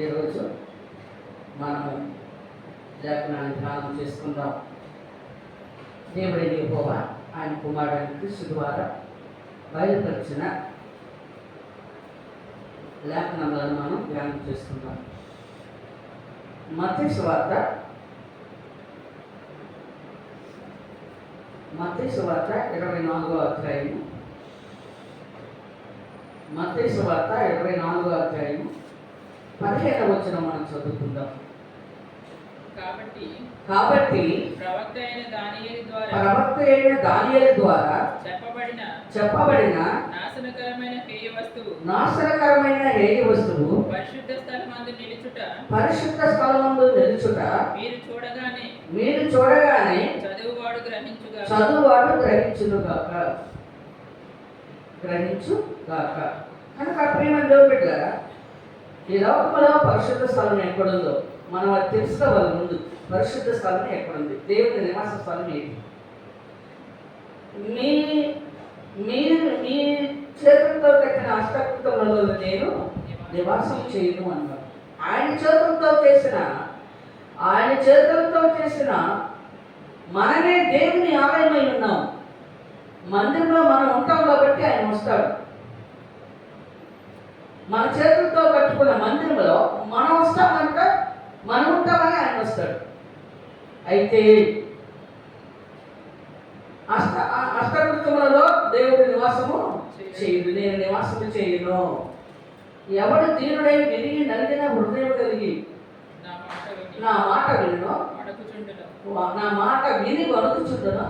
ఈరోజు మనము లేఖనాన్ని ధ్యానం చేసుకుందాం. దేవుడి యెహోవా ఆయన కుమారుడైన క్రీస్తు ద్వారా బయలుపరిచిన లేఖనాలను మనం ధ్యానం చేసుకుందాం. మత్తయి సువార్త 24వ అధ్యాయము. మత్తయి సువార్త 24వ అధ్యాయము 15వ వచనం మనం చదువుకుందాం. కాబట్టి ప్రవక్త అయిన దానియేలు ద్వారా చెప్పబడిన నాశనకరమైన హేయ వస్తువు పరిశుద్ధ స్థలమందు నిలుచుట మీరు చూడగానే చదువువాడు గ్రహించుగాక. కనుక ప్రియమైన దేవుని బిడ్డలారా, ఈ లోకంలో పరిశుద్ధ స్థలం ఎక్కడుందో మనం అది తెలుసుకోవాలి. ముందు పరిశుద్ధ స్థలం ఎక్కడుంది, దేవుని నివాస స్థలం ఏంటి? మీ చేతులతో కట్టిన అష్టకృతములలో నేను నివాసం చేయను అన్నాడు. ఆయన చేతులతో చేసిన మనమే దేవుని ఆలయమై ఉన్నాం. మందిరంలో మనం ఉంటాం కాబట్టి ఆయన వస్తాడు. మన చేతులతో కట్టుకున్న మందిరంలో మనం వస్తాం కనుక మనం ఉంటామని ఆయన వస్తాడు. అయితే అష్టకృతములలో దేవుడి నివాసము చేయదు, నేను నివాసము చేయను. ఎవడు దీనుడై విరిగి నలిగిన హృదయం కలిగి నా మాట విని వణుకుచుండును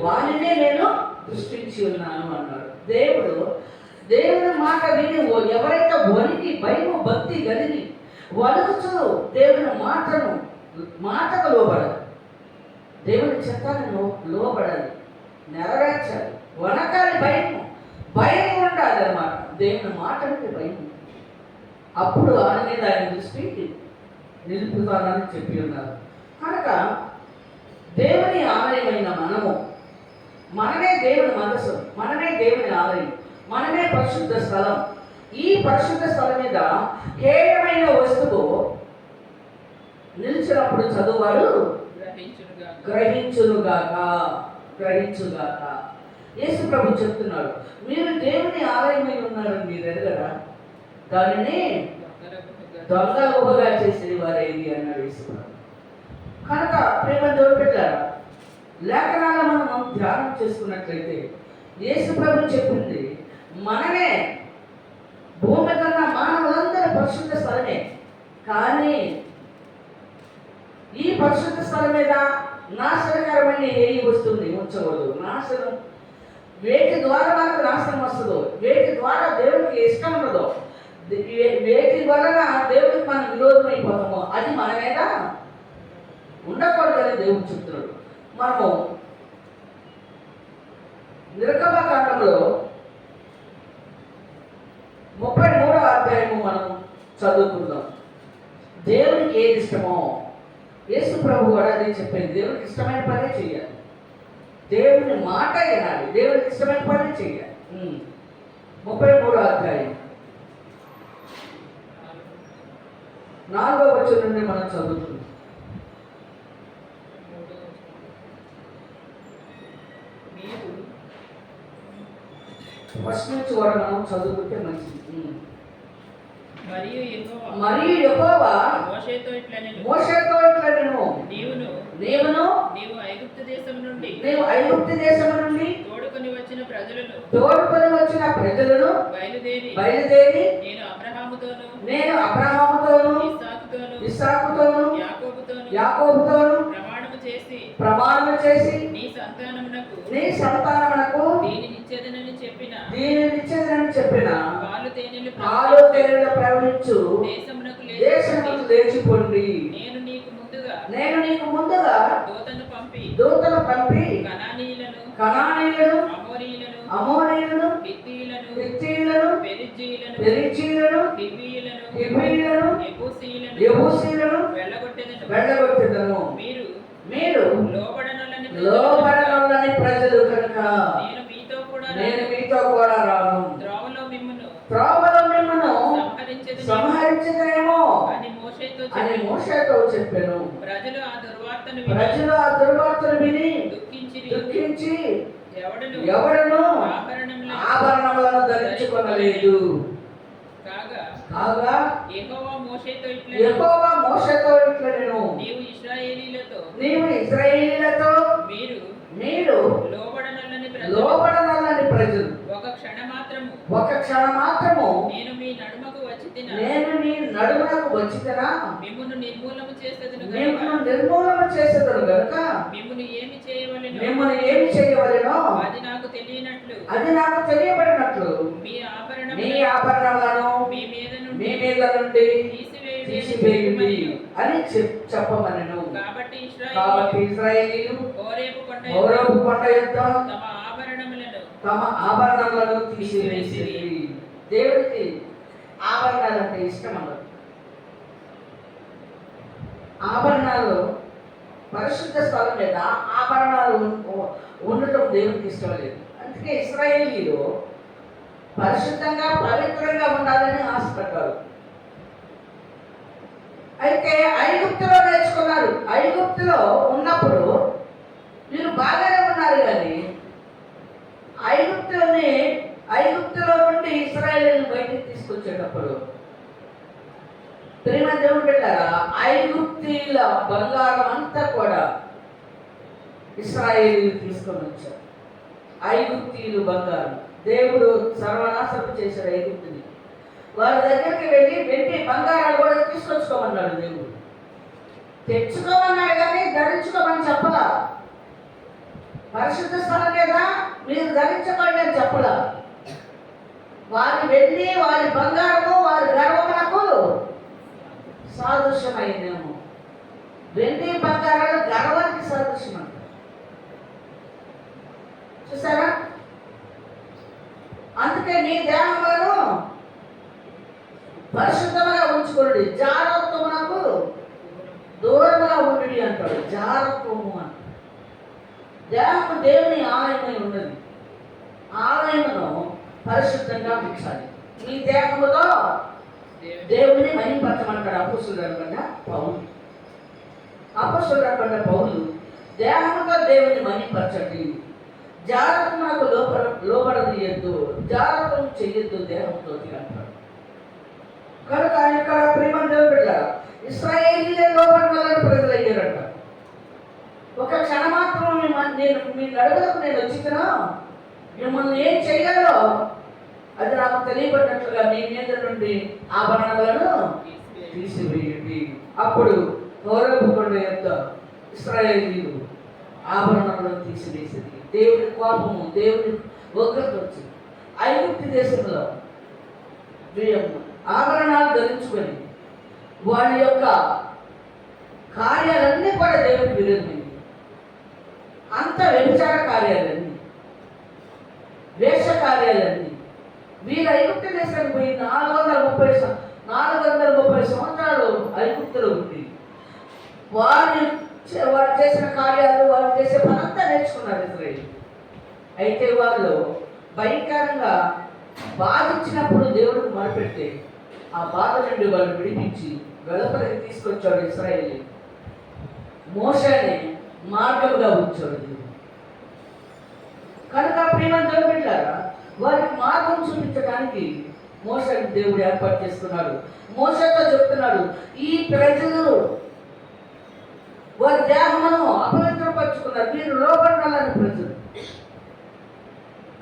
వానినే నేను దృష్టించి ఉన్నాను అన్నాడు. దేవుడి మాట విని ఎవరైతే వణికి భయము భక్తి కలిగి వణుకుచు దేవుని మాటకు లోబడాలి, దేవుని చిత్తాలను లోబడాలి, నెరవేర్చాలి, వనకాలి, భయం ఉండాలి అన్నమాట. దేవుని మాట అంటే భయం. అప్పుడు ఆయన మీద ఆయన దృష్టి నిలుపుతానని చెప్పి ఉన్నారు. కనుక దేవుని ఆలయమైన మనమే దేవుని మనసు, మనమే దేవుని ఆలయం, మనమే పరిశుద్ధ స్థలం. ఈ పరిశుద్ధ స్థలం మీద హేయమైన వస్తువు నిలిచినప్పుడు చదువువాడు గ్రహించుగాక. యేసు ప్రభు చెప్తున్నాడు, మీరు దేవుని ఆలయమై ఉన్నారని మీరు ఎరగరా, దానిని దొంగ ఊహగా చేసేది వారేది అన్నాడు యేసు ప్రభు. కనుక ప్రేమ దేవుని బిడ్డలారా, లేఖనాలను మనం ధ్యానం చేసుకున్నట్లయితే యేసు ప్రభు చెప్పింది మనమే భూమి కన్నా మానవులందరూ పరిశుద్ధ స్థలమే. కానీ ఈ పరిశుద్ధ స్థలం మీద నాశనకరమైన ఏ వస్తువుని ఉంచకూడదు. నాశనం వేటి ద్వారా మనకు నాశనం వస్తుందో, వేటి ద్వారా దేవుడికి ఇష్టం ఉండదో, వేటి వలన దేవుడికి మనం విరోధం అయిపోతామో అది మన మీద ఉండకూడదని దేవుడు చెప్తున్నాడు. మనము నిర్గమకాండంలో 33వ అధ్యాయము మనం చదువుకుందాం. దేవునికి ఏది ఇష్టమో యేసు ప్రభు కూడా అదే చెప్పేది. దేవునికి ఇష్టమైన పనే చేయాలి, దేవుని మాట వినాలి, దేవునికి ఇష్టమైన పనే చేయాలి. 33వ అధ్యాయం 4వ వచనం నుండి మనం చదువుతున్నాం. ఫస్ట్ నుంచి కూడా మనం చదువుకుంటే మంచిది. మరియు యెహోవా మోషేతో ఇట్లనెను, నీవు ఐగుప్తు దేశము నుండి తోడుకొని వచ్చిన ప్రజలను బయలుదేరి నేను అబ్రహాముతోను ఇస్సాకుతోను యాకోబుతోను ప్రమాణము చేసి నీ సంతానమునకు దీనినిచ్చేదనని చెప్పిన పాలు తేనెలు ప్రవహించు దేశమునకు లేచిపోండి. నేను నీకు ముందుగా దూతను పంపి కనానీయులను అమోరీయులను హిత్తీయులను పెరిజ్జీయులను హివ్వీయులను యెబూసీయులను వెళ్ళగొట్టెదను. మీరు లోబడనొల్లని ప్రజలు కనుక నేను మీతో కూడా రాను. త్రోవలో మిమ్మును సంహరించదేమో మోషేతో చెప్పాను. ప్రజలు ఆ దుర్వార్తను విని దుఃఖించి ఎవడను ఆభరణములను ధరించుకొనలేదు. కాగా యెహోవా మోషేతో ఇట్లా నేను నీవు ఇశ్రాయేలీయులతో మీరు లోబడనల్లని ప్రజలు ఒక క్షణమాత్రము నేను మీ నడుమకు వచ్చితినా మిమ్మును నిర్మూలము చేసేదను గనుక మిమ్మును ఏమి చేయవలెనో అది నాకు తెలియబడినట్లు మీ ఆభరణములను మీ మీద నుండి తీసివేయుడి అని చెప్పమనెను. కాబట్టి ఇశ్రాయేలీయులు హోరేబు కొండ యొద్ద తమ ఆభరణములను తీసివేసిరి. దేవుడికి ఆభరణాలు అంటే ఇష్టం అన్నది. ఆభరణాలు పరిశుద్ధ స్థలం మీద ఆభరణాలు ఉండటం దేవుడికి ఇష్టం లేదు. అందుకే ఇశ్రాయేలీయులు పరిశుద్ధంగా పవిత్రంగా ఉండాలని ఆశపడ్డారు. అయితే ఐగుప్తులో నేర్చుకున్నారు. ఐగుప్తులో ఉన్నప్పుడు వీరు బాగానే ఉన్నారు, కానీ ఐగుప్తులో నుండి ఇశ్రాయేలీయులను బయటికి తీసుకొచ్చేటప్పుడు ప్రేమ దేవుడు పెట్టారా, ఐగుప్తీల బంగారం అంతా కూడా ఇశ్రాయేలీయులు తీసుకొని వచ్చారు. ఐగుప్తీయులు బంగారం దేవుడు సర్వనాశనం చేశాడు ఐగుప్తుని. వారి దగ్గరికి వెళ్ళి వెండి బంగారాలు కూడా తీసుకొచ్చుకోమన్నాడు దేవుడు. తెచ్చుకోమన్నాడు కానీ ధరించుకోమని చెప్పలా. పరిశుద్ధ స్థలం మీద మీరు ధరించుకోండి అని చెప్పలా. వారి వెండి, వారి బంగారము, వారి గర్వమునకు సాదృశ్యమైందేమో. వెండి బంగారాలు గర్వానికి సాదృశ్యం అంటారు. చూసారా? అందుకే నీ దేహములను పరిశుద్ధంగా ఉంచుకోండి, జాగ్రత్తమునకు దూరంగా ఉండి అంటాడు. జాగ్రత్తము అంటాడు. దేహము దేవుని ఆలయమై ఉన్నది. ఆలయమును పరిశుద్ధంగా ఉంచాలి. నీ దేహములో దేవుని మహిమపరచమంటాడు అపొస్తలుడు అనబడిన పౌలు. దేహముతో దేవుని మహిమపరచండి, జాగ్రత్తమునకు లోబడదీయద్దు, జాగ్రత్తం చెయ్యొద్దు దేహంతో అంటాడు. కనుక ఇక్కడ ప్రేమ దేవుడు బిడ్డ ఇశ్రాయేలీయులే లోబడనల్లని ప్రజలు అయ్యారంట. ఒక క్షణమాత్రం మీ నడుగులకు నేను వచ్చినా మిమ్మల్ని ఏం చెయ్యాలో అది నాకు తెలియబడినట్లుగా మీ మీద నుండి ఆభరణాలను తీసివేయండి. అప్పుడు హోరేబు కొండ యొద్ద ఇశ్రాయేలీయులు ఆభరణాలను తీసివేసింది. దేవుడి కోపము, దేవుడి ఉగ్రత వచ్చింది. ఐగుప్తు దేశంలో ఆభరణాలు ధరించుకొని వాళ్ళ యొక్క కార్యాలన్నీ కూడా దేవుడికి విరుద్ధమైంది. అంత వ్యభిచార కార్యాలన్నీ, వేష కార్యాలన్నీ. వీరు ఐగుప్తు దేశానికి పోయి 430 సంవత్సరాలు ఐగుప్తులో ఉంది. వారు చేసిన కార్యాలు, వారు చేసే పనంతా నేర్చుకున్నారు ఇశ్రాయేలు. అయితే వాళ్ళు భయంకరంగా బాధించినప్పుడు దేవుడికి మొరపెట్టి ఆ బాధ నుండి వాళ్ళు విడిపించి వెలుపలికి తీసుకొచ్చాడు ఇశ్రాయేలు. మోషేని మార్గంగా ఉంచాడు దేవుడు. కనుక ప్రియమైన బిడ్డలారా, వారికి మార్గం చూపించడానికి మోషేని దేవుడు ఏర్పాటు చేసుకున్నాడు. మోషేతో చెప్తున్నాడు, ఈ ప్రజలు వారి దేహమును అపవిత్రపరుచుకున్నారు, వీరు లోబడాలని ప్రజలు.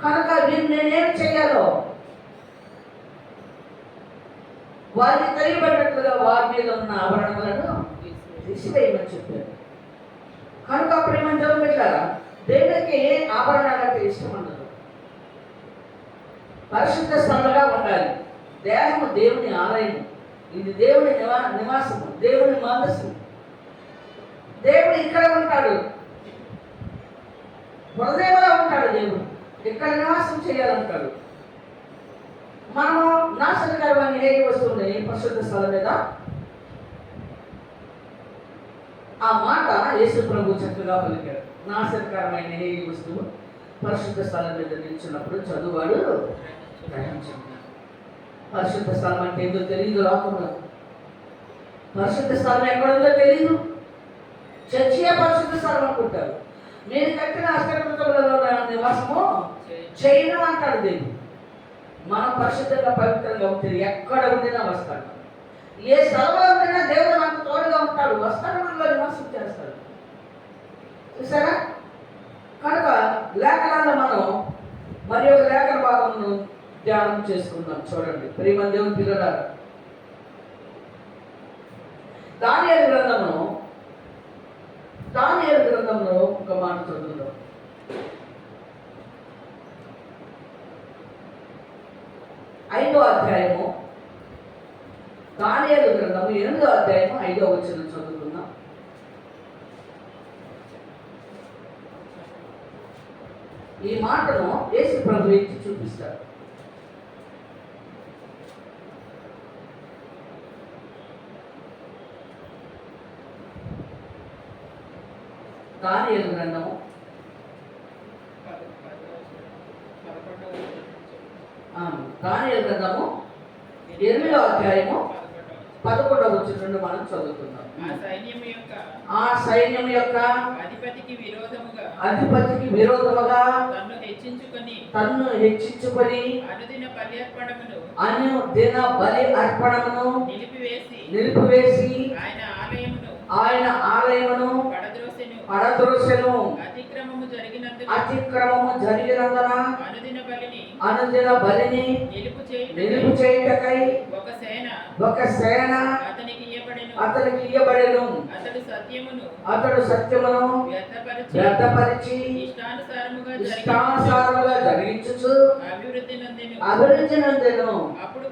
కనుక వీరు నేనేం చెయ్యాలో వారికి తెలియబడినట్లుగా వారి మీద ఉన్న ఆభరణములను తీసివేయమని చెప్పారు. కనుక ప్రేమ పెట్టారా, దేవునికి ఆభరణాలంటే ఇష్టం ఉండదు. పరిశుద్ధ స్థలంగా ఉండాలి. దేహము దేవుని ఆలయము, ఇది దేవుని నివాసము, దేవుని మందస్సు. దేవుడు ఇక్కడ ఉంటాడు, హృదయంలో ఉంటాడు. దేవుడు ఇక్కడ నివాసం చేయాలంటాడు. మనము నాశనకరమైన ఏ వస్తువుని పరిశుద్ధ స్థలం మీద, ఆ మాట యేసు ప్రభు చక్కగా పలికాడు. నాశనకరమైన ఏ వస్తువు పరిశుద్ధ స్థలం మీద నిల్చున్నప్పుడు చదువువాడు గ్రహించాడు. పరిశుద్ధ స్థలం అంటే ఏదో తెలియదు లోకంలో. పరిశుద్ధ స్థలం ఎక్కడుందో తెలియదు. చర్చియే పరిశుద్ధ స్థలం అనుకుంటారు. మీరు కట్టిన అష్టకృతములలో నివాసము చేయను అంటాడు దేవుడు. మనం పరిశుద్ధంగా పవిత్రంగా ఉంటుంది ఎక్కడ ఉండినా వస్తాడు. ఏ స్థలంలో ఉండినా దేవుడు మనకు తోడుగా ఉంటాడు, వస్తాడు, మనలో నివాసం చేస్తాడు. చూసారా? కనుక లేఖనాల్లో మనం మరి ఒక లేఖన భాగమును ధ్యానం చేసుకుందాం. చూడండి ప్రియమైన దేవుని పిల్లలారా, దానియేలు గ్రంథంలో ఒక మాట చదువుదాం. ఐదో అధ్యాయము, దానియేలు గ్రంథము 8వ అధ్యాయము 5వ వచనం చదువుకుందాం. ఈ మాటను యేసు ప్రభు ఎత్తి చూపిస్తాడు. దానియేలు గ్రంథము 8వ అధ్యాయము 11వ వచనం మనం చదువుకుందాం. ఆ సైన్యం యొక్క అధిపతికి విరోధముగా తన్ను హెచ్చించుకొని అనుదిన బలి అర్పణమును నిలిపివేసి ఆయన ఆలయమును పడద్రోసెను. అతిక్రమము జరిగినందున అనుదిన బలిని నిలుపు చేయుటకై ఒక సేన అతనికి ఇయ్యబడెను. అతడు సత్యమును వ్యర్థపరిచి ఇష్టానుసారముగా జరిగించుచు అభివృద్ధి నొందెను. అప్పుడు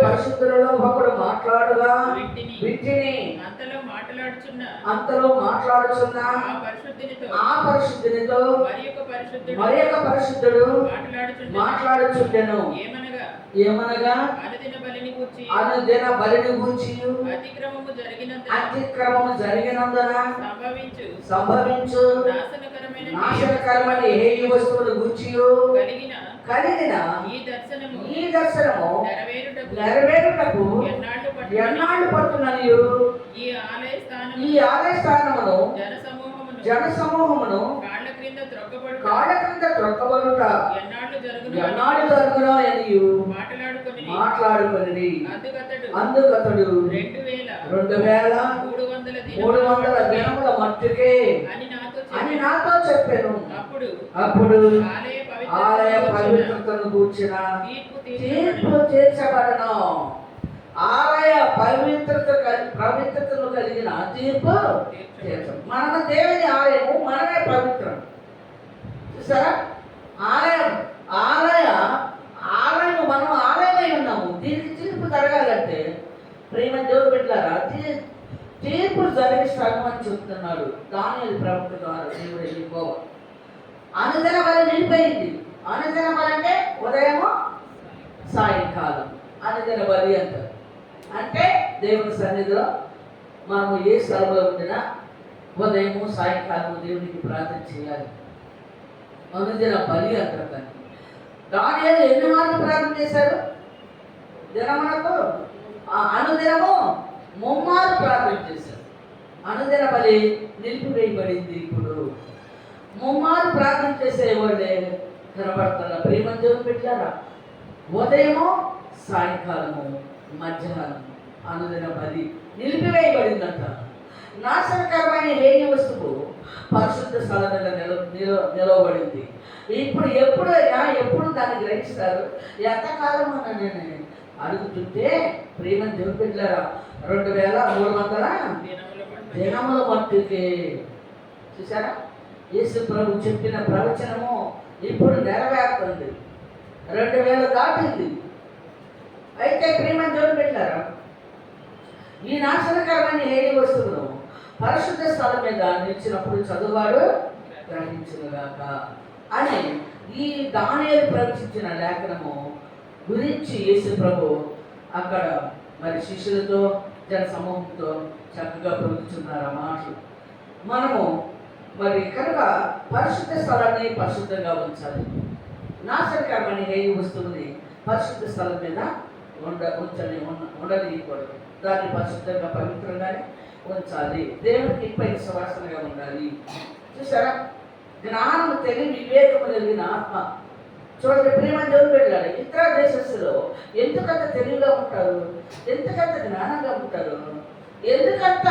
పరిశుద్ధులలో ఒకడు మాట్లాడుగా వీటిని అంతలో మాట్లాడుచున్న ఆ పరిశుద్ధునితో మరి యొక్క పరిశుద్ధుడు మాట్లాడుచుండెను. ఏమనగా అనుదిన బలిని గూర్చి అతిక్రమము జరిగినందున సంభవించు నాశనకరమైన ఏ వస్తువును గూర్చి కలిగిన ఈ దర్శనము నెరవేరుటకు ఎన్నాళ్ళు పడుతున్ననియు ఈ ఆలయ స్థానమును జన సమూహమును కాళ్ళ క్రింద త్రొక్కబడుట ఎన్నాళ్ళు జరుగునో అని మాట్లాడుకొని అందుకతడు 2300 దినముల మట్టుకే అని నాతో చెప్పాను. అప్పుడు ఆలయ పవిత్రతను కూర్చిన తీర్పు తీర్చబడను. ఆలయ పవిత్రతను కలిగిన తీర్పు తీర్చబడను. మన దేవుని ఆలయము, మనమే పవిత్రం. చూసారా? ఆలయము మనం ఆలయమై ఉన్నాము. దీనికి తీర్పు జరగాలంటే ప్రేమ దేవుడు పెట్టారా తీర్పు జరిగిస్తాను అని చెప్తున్నాడు దానియేలు ప్రవక్త ద్వారా. దేవుడు వెళ్ళిపోవ అనుదిన బలి నిలిపోయింది. అనుదిన బలి అంటే ఉదయము సాయంకాలం అనుదిన బలి అంటారు. అంటే దేవుని సన్నిధిలో మనము ఏ స్థలంలో ఉండినా ఉదయము సాయంకాలము దేవునికి ప్రార్థన చేయాలి. అనుదిన బలి అంటారు. దాన్ని దానియేలు ఎన్ని మార్లు ప్రార్థన చేశారు? దినమునకు అనుదినము 3 మార్లు ప్రార్థన చేశారు. అనుదిన బలి నిలిపివేయబడింది. ఇప్పుడు 3 మార్లు ప్రార్థన చేసేవాళ్ళే కనబడుతున్న ప్రేమను దేవుని పెట్టారా? ఉదయము సాయంకాలము మధ్యాహ్నం అనుదిన బలి నిలిపివేయబడిందంట. నాశనకరమైన లేని వస్తువు పరిశుద్ధ స్థలం మీద నిలవబడింది. ఇప్పుడు ఎప్పుడు దాన్ని గ్రహిస్తారు? ఎంతకాలం అని నేను అడుగుతుంటే ప్రేమను దేవుని పెట్టారా 2300 దినముల మట్టుకే. చూసారా? యేసు ప్రభు చెప్పిన ప్రవచనము ఇప్పుడు నెరవేరుతుంది. 2000 దాటింది. అయితే ప్రేమను దేవుని పెట్టారా ఈ నాశనకరమైన ఏ వస్తువును పరిశుద్ధ స్థలం మీద నిలిచినప్పుడు చదువువాడు గ్రహించుగాక అని ఈ దానియేలు ప్రవచించిన లేఖనము గురించి యేసు ప్రభు అక్కడ మరి శిష్యులతో జన సమూహంతో చక్కగా ప్రవచించున్నారు ఆ మాటలు. మనము మరి కనుక పరిశుద్ధ స్థలాన్ని పరిశుద్ధంగా ఉంచాలి. నాశనకరమైన ఏ వస్తువుని పరిశుద్ధ స్థలం మీద ఉండనీయకూడదు. దాన్ని పరిశుద్ధంగా పవిత్రంగానే ఉంచాలి. దేవునికి పైన సువాసనగా ఉండాలి. చూసారా, జ్ఞానం తెలివి వివేకము కలిగిన ఆత్మ. చూడండి, ప్రియమైన దేవుడు వెళ్ళాడు. ఇతర దేశస్తులో ఎందుకంత తెలివిగా ఉంటారు, ఎందుకంత జ్ఞానంగా ఉంటారు, ఎందుకంత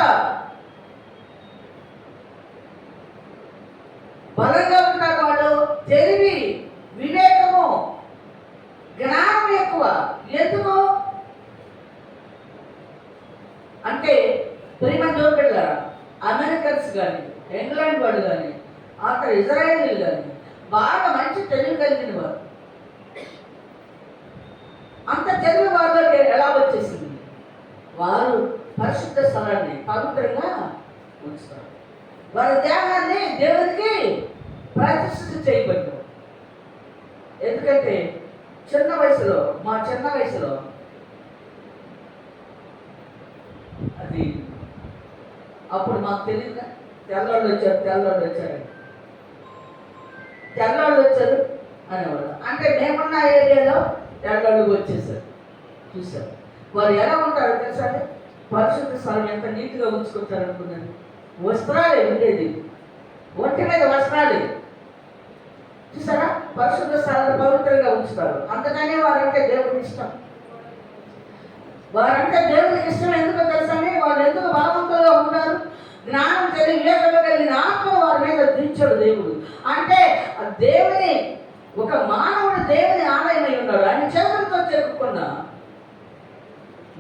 బలంగా ఉంటారు వాళ్ళు. తెలివి వివేకము జ్ఞానం ఎక్కువ. ఎందుకు అంటే ప్రియమైన దేవుడు వెళ్ళారా, అమెరికన్స్ కానీ, ఇంగ్లాండ్ వాళ్ళు కానీ, అక్కడ ఇజ్రాయేలీలు కానీ బాగా మంచి తెలివి కలిగిన వారు. అంత తెలివి వాళ్ళకి ఎలా వచ్చేసింది? వారు పరిశుద్ధ స్థలాన్ని పవిత్రంగా ఉంచుతారు. వారి దేహాన్ని దేవునికి ప్రతిష్ఠిత చేయబడ్డారు. ఎందుకంటే చిన్న వయసులో, మా చిన్న వయసులో అది అప్పుడు మాకు తెలియదు. తెల్లవాళ్ళు వచ్చారు అనేవాళ్ళు. అంటే మేమున్న ఏరియాలో తెల్లవాళ్ళు వచ్చేసారు. చూసారు వారు ఎలా ఉంటారో తెలుసా? పరిశుద్ధ స్థలం ఎంత నీట్గా ఉంచుకుంటారు అనుకున్నాను. వస్త్రాలే ఉండేది, ఒంటి మీద వస్త్రాలే. చూసారా, పరిశుద్ధ స్థలాన్ని పవిత్రంగా ఉంచుతారు. అందుకనే వారంటే దేవుడికి ఇష్టం. వారంటే దేవుడికి ఇష్టం ఎందుకో తెలుసని, వాళ్ళు ఎందుకు బలవంతులుగా ఉన్నారు? జ్ఞానం తెలివి వివేకంలో కలిగిన ఆత్మ వారి మీద దించాడు దేవుడు. అంటే దేవుని, ఒక మానవుడు దేవుని ఆలయమై ఉన్నాడు. ఆయన చేతులతో చెక్కుకున్నా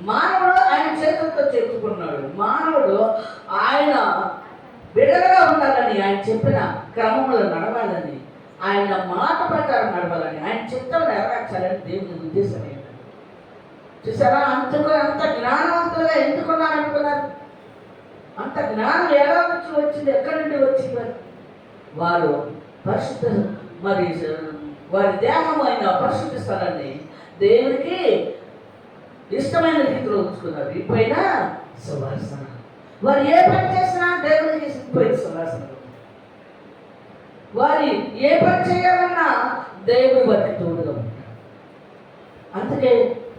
మానవుడు, ఆయన చేతులతో చెక్కుకున్నాడు. మానవుడు ఆయన బిడలుగా ఉండాలని, ఆయన చెప్పిన క్రమంలో నడవాలని, ఆయన మాట ప్రకారం నడవాలని, ఆయన చిత్తం నెరవేర్చాలని దేవుని ఉద్దేశం ఏంటి? చూసారా, అంత జ్ఞానవంతులుగా ఎందుకున్నారనుకున్నారు? అంత జ్ఞానం ఎలా వచ్చింది? ఎక్కడి నుండి వచ్చింది? వారు పరిశుద్ధ, మరి వారి దేహం అయిన పరిశుద్ధ స్థలాన్ని దేవునికి ఇష్టమైన రీతిలో ఉంచుకున్నారు. ఇప్పుడైన సువాసన, వారు ఏ పని చేసినా దేవునికి సిగ్గిపోయిన సువాసన. వారి ఏ పని చేయాలన్నా దేవుడు వారికి తోడుగా ఉంటారు. అందుకే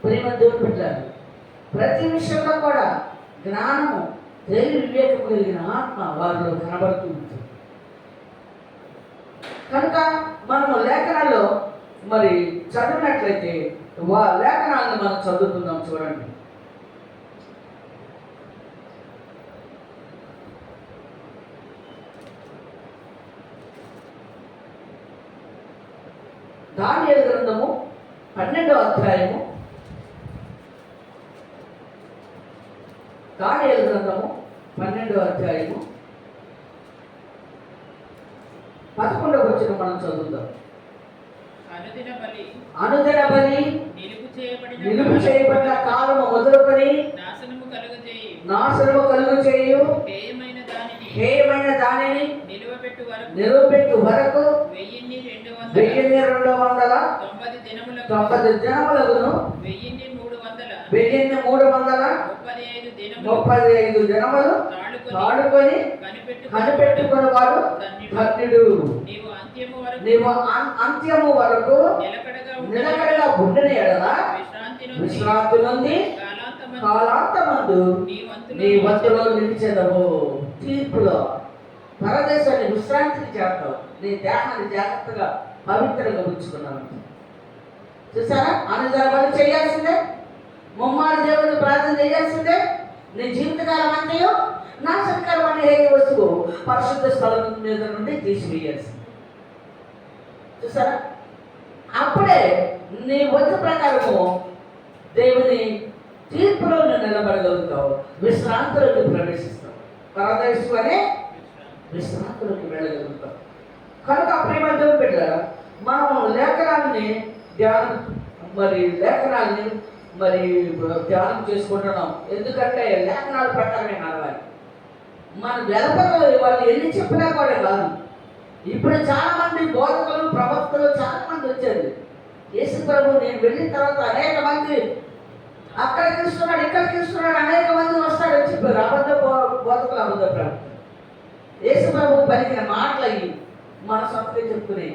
ప్రేమ దేవుడు పెట్టారు. ప్రతి విషయంలో కూడా జ్ఞానము తెలివి వివేకం కలిగిన ఆత్మ వారిలో కనబడుతూ ఉంటుంది. కనుక మనము లేఖనాల్లో మరి చదివినట్లయితే లేఖనాలను మనం చదువుకుందాం. చూడండి, దానియేలు గ్రంథము 12వ అధ్యాయము, దానియేలు గ్రంథము 12వ అధ్యాయము 11వ వచనం మనం చదువుతాం. అనుదిన బలి నిలుపు చేయబడిన కాలము మొదలుకొని నాశనము కలుగు చేయు హేయమైన దానిని నిలువబెట్టు వరకు 1290 దినములగును. 1335 దినములు తాడుకొని కనిపెట్టుకుని వాడు ధన్యుడు. నీవు అంత్యము వరకు నిలకడగా ఉండని ఎడల విశ్రాంతి నుండి కాలాంతమందు నీ వంతులో నిలిచెదవు. తీర్పులో పరదేశాన్ని విశ్రాంతిని చేస్తావు. నీ దేహాన్ని జాగ్రత్తగా పవిత్రంగా ఉంచుకున్నావు. చూసారా, అనుదిన బలి చేయాల్సిందే, ముమ్మారు దేవుని ప్రార్థన చేయాల్సిందే. నీ జీవితకాలం అంతయో నాశనకరమైన ఏ వస్తువు పరిశుద్ధ స్థలం మీద నుండి తీసివేయాల్సింది. చూసారా, అప్పుడే నీ వంతు ప్రకారము దేవుని తీర్పులో నువ్వు నిలబడగలుగుతావు, విశ్రాంతులకు ప్రవేశిస్తావు. పరదేశం అనే విశ్రాంతులకు వెళ్ళగలుగుతావు. కనుక ప్రేమ దేవుని బిడ్డలారా, మనం లేఖనాన్ని ధ్యానం చేసుకుంటున్నాం. ఎందుకంటే లేఖనాల ప్రకారమే నడవాలి. మన వెలపలు వాళ్ళు ఎన్ని చెప్పినా కూడా కాదు. ఇప్పుడు చాలా మంది బోధకులు, ప్రవక్తలు చాలా మంది వచ్చారు. యేసు ప్రభు నేను వెళ్ళిన తర్వాత అనేక మంది అక్కడికి ఇస్తున్నాడు, ఇక్కడికి ఇస్తున్నాడు, అనేక మంది వస్తాడని చెప్పారు. అబద్ధ బోధకులు, అబద్ధ ప్రవక్తలు. యేసు ప్రభు పలికిన మాటలు అయ్యి మన సొంతగా చెప్పుకునే.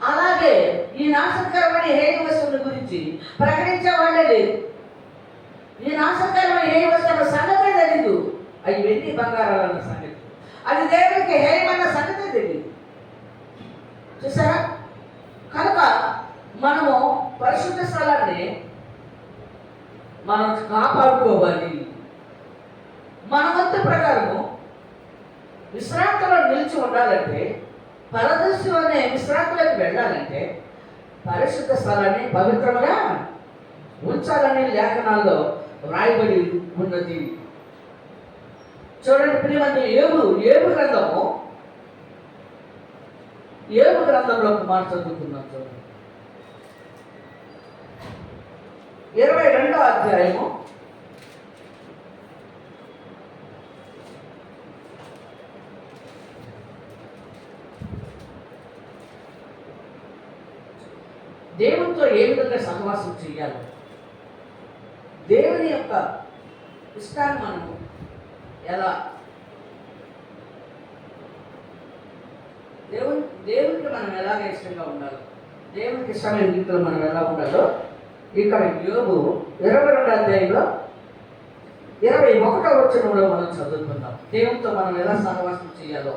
అలాగే ఈ నాశనకరమైన హేయ వస్తువుల గురించి ప్రకటించే వాళ్ళే లేదు. ఈ నాశనకరమైన హేయ వస్తువుల సంగతే తెలీదు. అవి వెండి బంగారాలన్న సంగతి, అది దేవుడికి హేయమన్న సంగతే తెలియదు. చూసారా? కనుక మనము పరిశుద్ధ స్థలాన్ని మనం కాపాడుకోవాలి. మన వంతు ప్రకారము విశ్రాంతిలో నిలిచి ఉండాలంటే, పరదర్శిలోనే విశ్రాంతిలోకి వెళ్ళాలంటే పరిశుద్ధ స్థలాన్ని పవిత్రంగా ఉంచాలని లేఖనాల్లో వ్రాయబడి ఉన్నది. చూడండి ప్రియమంది, ఏబు గ్రంథము, ఏబు గ్రంథంలో ఒక మాట చదువుకున్నాం. చూడండి 22వ అధ్యాయము దేవునితో ఏ విధంగా సహవాసం చేయాలి, దేవుని యొక్క ఇష్టాన్ని మనము ఎలా, దేవునికి మనం ఎలాగ ఇష్టంగా ఉండాలి, దేవునికి ఇష్టమైన రీతిలో మనం ఎలా ఉండాలో ఇక్కడ యోబు 22వ అధ్యాయంలో 21వ వచనంలో మనం చదువుకుందాం. దేవునితో మనం ఎలా సహవాసం చేయాలో.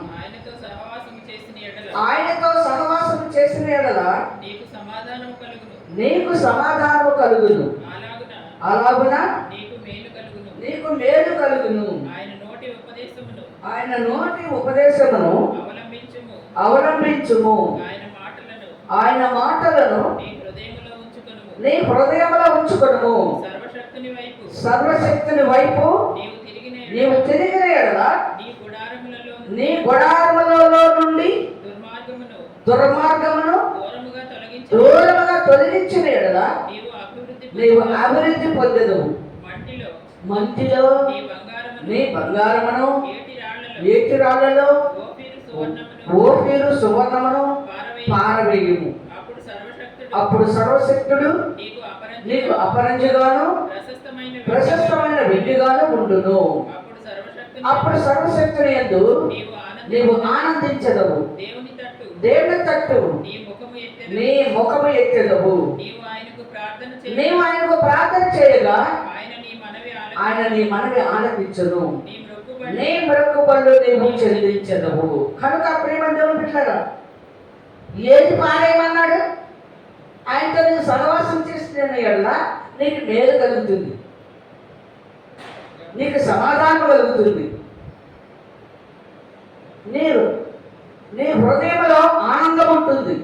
ఆయనతో సహవాసం చేసిన ఎడల నీకు సమాధానము కలుగును, అలాగున నీకు మేలు కలుగును. ఆయన నోటి ఉపదేశమును అవలంబించుము. ఆయన మాటలను నీ హృదయములో ఉంచుకొనుము. సర్వశక్తుని వైపు నీవు తిరిగిన ఎడల నీ గుడారములలో నుండి దుర్మార్గమును దూరముగా తొలగించిన ఎడల నీవు అభివృద్ధి పొందెదవు. మంటిలో నీ బంగారమును, ఏటి రాళ్లలో ఓఫీరు సువర్ణమును పారవేయుము. అప్పుడు సర్వశక్తుడు నీకు అపరంజిగాను ప్రశస్తమైన వెండిగాను ఉండును. అప్పుడు సర్వశక్తుని యందు నీవు ఆనందించదవు. దేవుని తట్టు నీ ముఖము ఎత్తెదవు. నీవు ఆయనకు ప్రార్థన చేయగా ఆయన నీ మనవి ఆలకించును. నీ మొక్కుబడులు నీవు చెల్లించదవు. కనుక ప్రేమ దేవుని బిడ్డలారా, ఏది పారేయమన్నాడు? ఆయనతో నీవు సహవాసం చేస్తున్న ఎడల నీకు మేలు కలుగుతుంది, నీకు సమాధానం కలుగుతుంది, నీ హృదయంలో ఆనందం ఉంటుంది.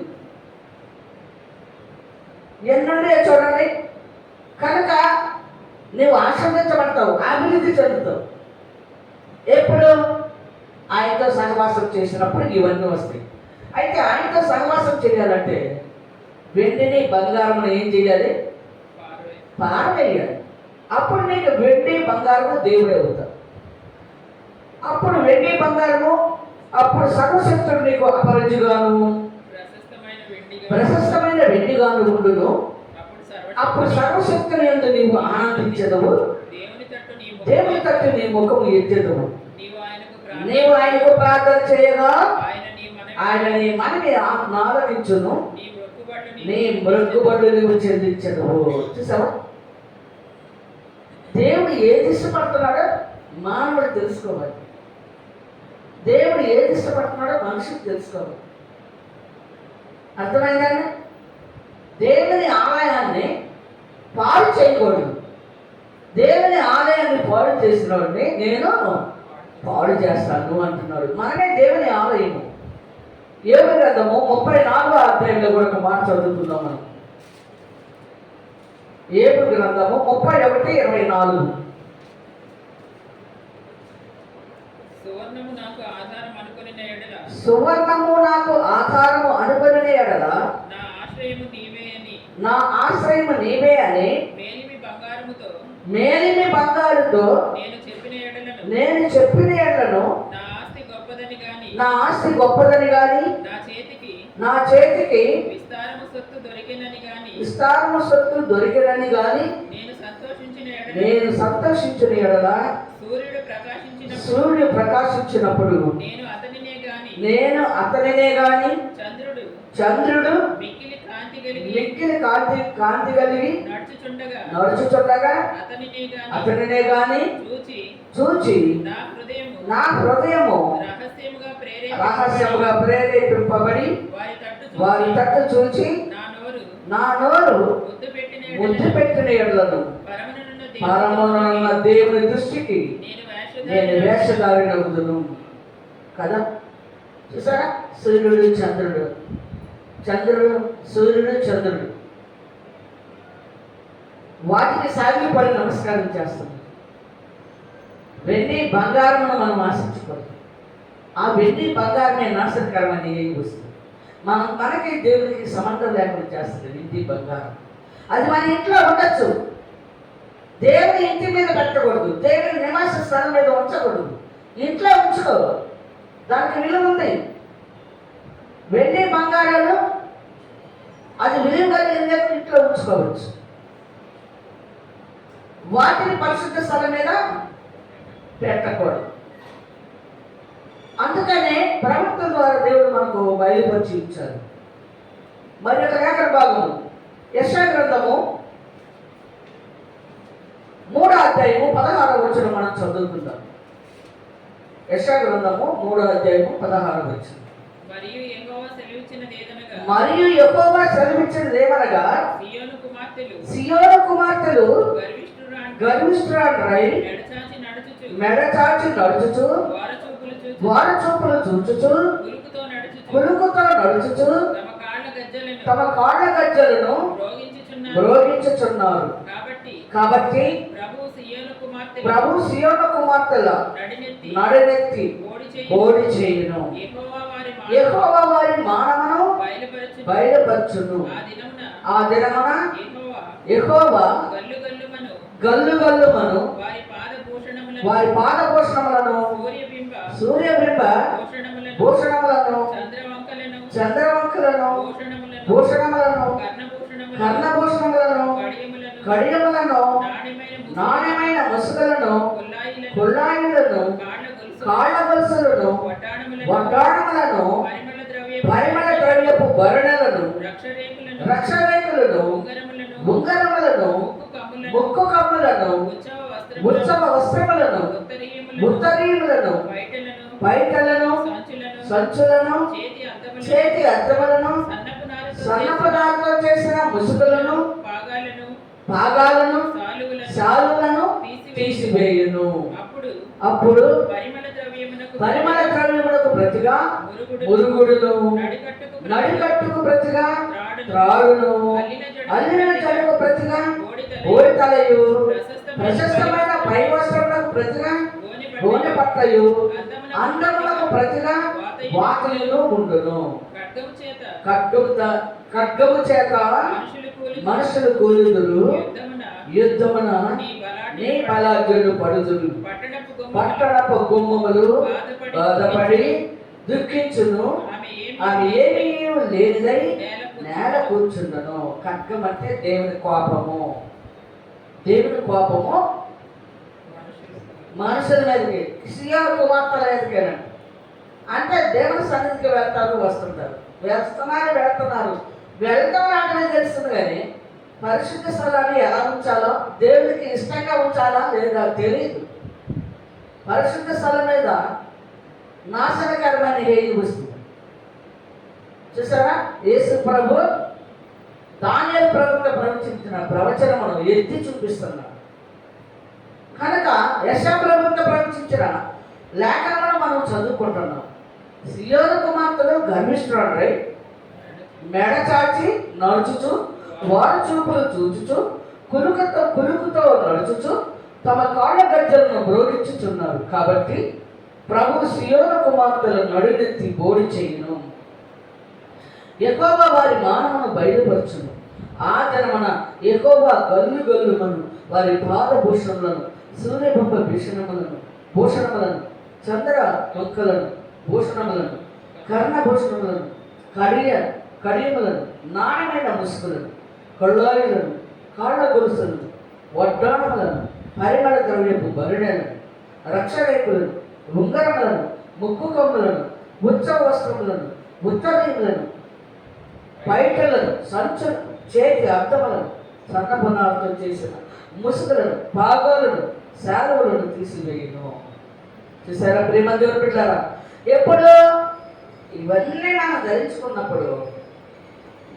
ఎన్నుండే చూడండి. కనుక నీవు ఆశీర్వదించబడతావు, అభివృద్ధి చెందుతావు. ఎప్పుడు? ఆయనతో సహవాసం చేసినప్పుడు ఇవన్నీ వస్తాయి. అయితే ఆయనతో సహవాసం చేయాలంటే వెండిని బంగారమును ఏం చేయాలి? పారవేయాలి. అప్పుడు నీకు వెండి బంగారము దేవుడే అవుతావు. అప్పుడు వెండి బంగారము, అప్పుడు సర్వశక్తుడు నీకు అపరంజిగాను ప్రశస్తమైన వెండిగాను ఉండును. అప్పుడు సర్వశక్తుని యందు నీవు ఆనందించదవు. దేవుని తట్టు నీ ముఖము ఎత్తెదవు. నీవు ఆయనకు ప్రార్థన చేయగా ఆయన నీ మనవి ఆలకించును. నీ మొక్కుబడులు నీవు చెల్లించదవు. చూసావా? దేవుడు ఏది ఇష్టపడుతున్నాడో మానవుడు తెలుసుకోవాలి. దేవుడు ఏది ఇష్టపడుతున్నాడో మనుషులు తెలుసుకోవాలి. అర్థమైందండి? దేవుని ఆలయాన్ని పాడు చేయకూడదు. దేవుని ఆలయాన్ని పాడు చేసిన వాడిని నేను పాడు చేస్తాను అంటున్నాడు. మనమే దేవుని ఆలయము. యోబు గ్రంథము 34వ అధ్యాయంలో కూడా ఒక మాట చదువుకుందాం మనం. యోబు గ్రంథము 31:24. సువర్ణము నాకు ఆధారము అనుకొనిన ఎడల నా ఆశ్రయము నీవే అని మేలిమి బంగారుతో నేను చెప్పిన ఎడలను నా ఆస్తి గొప్పదని గాని నా చేతికి విస్తారము సొత్తు దొరికినని గాని నేను సంతోషించిన ఎడల సూర్యుడు ప్రకాశించినప్పుడు నేను అతనినే గాని చంద్రుడు మిక్కిలి కాంతి కలిగి మిక్కిలి కాంతి కలిగి నడుచుచుండగా అతనినే అతనినే గాని చూచి చూచి నా హృదయము రహస్యముగా ప్రేరేపింపబడి వారి తట్టు చూచి నా నోరు ముద్దు పెట్టిన ఎడ్లను పరమనున్న దేవుని దృష్టికి నేను వేషధారినవుదును. కదా, చూసారా? సూర్యుడు చంద్రుడు, సూర్యుడు చంద్రుడు వాటికి సాగిపడి నమస్కారం చేస్తాం. వెండి బంగారమును మనం ఆశించకూడదు. ఆ వెండి బంగారమే నాశనకరమని వస్తుంది. మనకి దేవునికి సంబంధం లేకుండా చేస్తుంది వెండి బంగారం. అది మన ఇంట్లో ఉండొచ్చు, దేవుని ఇంటి మీద పెట్టకూడదు, దేవుని నివాస స్థలం మీద ఉంచకూడదు, ఇంట్లో ఉంచుకో, దానికి విలువ ఉంది. వెండి బంగారాలు అది విలువ కలిగిన ఇంట్లో ఉంచుకోవచ్చు. వాటిని పరిశుద్ధ స్థలం మీద పెట్టకూడదు. అందుకనే ప్రభుత్వం ద్వారా దేవుడు మనకు బయలుపరిచి ఇచ్చారు. మరి ఒక లేఖన భాగము యెషయా గ్రంథము 3వ అధ్యాయము 16వ వచనం మనం చదువుకుందాం. యెషయా గ్రంథము 3వ అధ్యాయము 16వ వచనం. మరియు యెహోవా సెలవిచ్చినదేమనగా సియోను కుమార్తెలు గర్విష్ఠురాండ్రై మెడచాచి నడుచుచు వార చూపులు చూచుచు కులుకుతో నడుచుచు తమ కాళ్ళ గజ్జలను మ్రోగించుచున్నారు. కాబట్టి ప్రభు సియోను కుమార్తెల నడునెత్తి బోడి చేయును. యెహోవా వారి మానమును బయలుపరచును. ఆ దినమున యెహోవా గల్లు గల్లుమను వారి పాదభూషణములను సూర్యబింబ భూషణములను చంద్రవంకలను భూషణములను కర్ణభూషణములను కడియములను నాణ్యమైన ముసుగులను కొల్లాయిలను కాళ్ళ గొలుసులను వడ్డాణములను పరిమళ ద్రవ్యపు భరణలను రక్షరేకులను ఉంగరములను ముక్కు కమ్ములను ఉత్సవ వస్త్రములను ఉత్తరీయులను పైటలను సంచులను చేతి అద్దములను సన్నపు నారతో చేసిన ముసుగులను పాగాలను శాలులను తీసివేయును. అప్పుడు పరిమళ ద్రవ్యమునకు ప్రతిగా మురుగుడును, నడికట్టుకు ప్రతిగా త్రాడును, అల్లిన జడకు ప్రతిగా ఓడితలయు, ప్రశస్తమైన పై వస్త్రములకు ప్రతిగా గోనె పట్టయు, అందములకు ప్రతిగా వాకిలిను ఉండును. ఖడ్గము చేత మనుషులు కూలుదురు, యుద్ధమున నీ బలాఢ్యులు పడుదురు. పట్టణపు గుమ్మములు బాధపడి దుఃఖించును, ఆమె ఏమీ లేనిదై నేల కూర్చుండను. ఖడ్గం అంటే దేవుని కోపము. దేవుని కోపము మనుషుల మీదకి, సియోను కుమార్తెల మీదకేనండి. అంటే దేవుని సన్నిధికి వెళ్తారు, వస్తుంటారు, వెళ్తున్నారు. వెళ్తాం అంటే తెలుస్తుంది, కానీ పరిశుద్ధ స్థలాన్ని ఎలా ఉంచాలో, దేవుడికి ఇష్టంగా ఉంచాలా లేదా తెలియదు. పరిశుద్ధ స్థలం మీద నాశనకరమైన హేయి వస్తుంది. చూసారా? యేసు ప్రభు దానియేలు ప్రభుత్వ ప్రవచించిన ప్రవచనమును ఎత్తి చూపిస్తున్నాడు. కనుక యెషయా ప్రభుత్వ ప్రవచించిన లేఖనమును మనం చదువుకుంటున్నాం. సియోను కుమార్తెలు గర్విష్ఠురాండ్రై మెడచాచి నడుచుచు వారు చూపులు చూచుచు కులుకుతో నడుచుచు తమ కాళ్ళ గజ్జలను మ్రోగించుచున్నారు. కాబట్టి ప్రభు సియోను కుమార్తెల నడునెత్తి బోడి చేయును. యెహోవా వారి మానమును బయలుపరచును. ఆ దినమున యెహోవా గల్లు గల్లుమను వారి పాదభూషణములను, సూర్యబొమ్మ భూషణములను, చంద్ర మొక్కలను భూషణములను, కర్ణభూషణములను, కడియములను, నాణ్యమైన ముసుగులను, కొల్లాయిలను, కాళ్ళ గొలుసులను, వడ్డాణములను, పరిమళ ద్రవ్యపు భరణలను, రక్షరేకులను, ఉంగరములను, ముక్కు కొమ్ములను, ఉత్సవ వస్త్రములను, ఉత్తరీయులను, పైటలను, సంచులు, చేతి అద్దములను, సన్నపునాలతో చేసిన ముసుగులను, పాగోలను, శాలువలను తీసివేయను. చూసారా ప్రేమ దేవుడు పెట్టారా? ఎప్పుడు ఇవన్నీ మనం ధరించుకున్నప్పుడు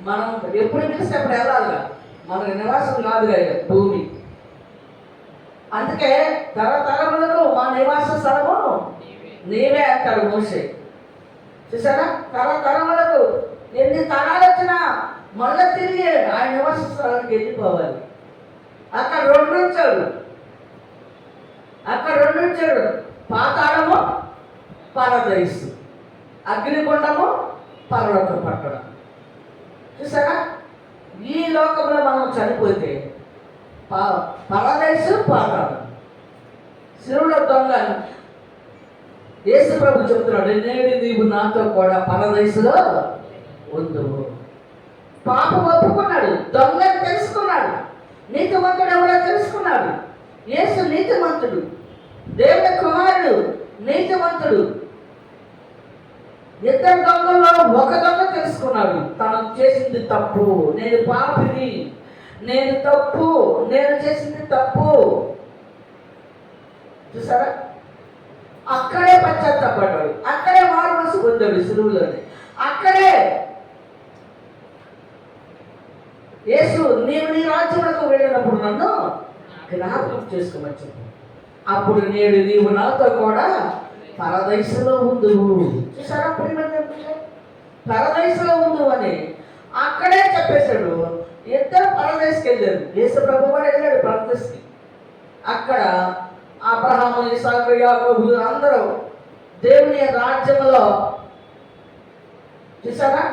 మనం ఎప్పుడు పిలిస్తే అప్పుడు వెళ్ళాలిగా. మనకు నివాసం కాదుగా భూమి. అందుకే తరతరములకు మా నివాస స్థలము నీవే అంటాడు మోషే. చూసారా, తరతరములకు ఎన్ని తరాలు వచ్చినా మళ్ళీ తిరిగి ఆయన నివాస స్థలానికి వెళ్ళిపోవాలి. అక్కడ రెండు ఉంచాడు, పాతాళము, పరదైసు, అగ్నిగుండము, పర్వత పట్టడం. చూసారా, ఈ లోకంలో మనం చనిపోతే పరదైసు, పాతాళం. శివుల దొంగ యేసు ప్రభు చెబుతున్నాడు, నేడు నీవు నాతో కూడా పరదైసులో ఉందువు. పాపం ఒప్పుకున్నాడు, దొంగని తెలుసుకున్నాడు, నీతిమంతుడు ఎవరో తెలుసుకున్నాడు. యేసు నీతిమంతుడు, దేవుని కుమారుడు నీతిమంతుడు. ఇద్దరు దొంగల్లో ఒక దొంగ తెలుసుకున్నాడు, తను చేసింది తప్పు, నేను పాపిని, నేను తప్పు, నేను చేసింది తప్పు. చూసారా, అక్కడే పశ్చాత్తాపడ్డాడు, అక్కడే మారుమనసు పొందాడు సిలువలోనే. అక్కడే యేసు, నీవు నీ రాజ్యములకు వెళ్ళినప్పుడు నన్ను జ్ఞాపకం చేసుకోమని చెప్పు. అప్పుడు నేడు నీవు నాతో కూడా పరదైసులో ఉందువు. చూసారా పరదైసులో ఉందువు అని అక్కడే చెప్పేశాడు. ఇద్దరు పరదైసుకి వెళ్ళారు. యేసు ప్రభు కూడా వెళ్ళాడు పరదైసుకి. అక్కడ అబ్రహాము, ఇస్సాకు, యాకోబు అందరూ దేవుని రాజ్యంలో, చూసారా,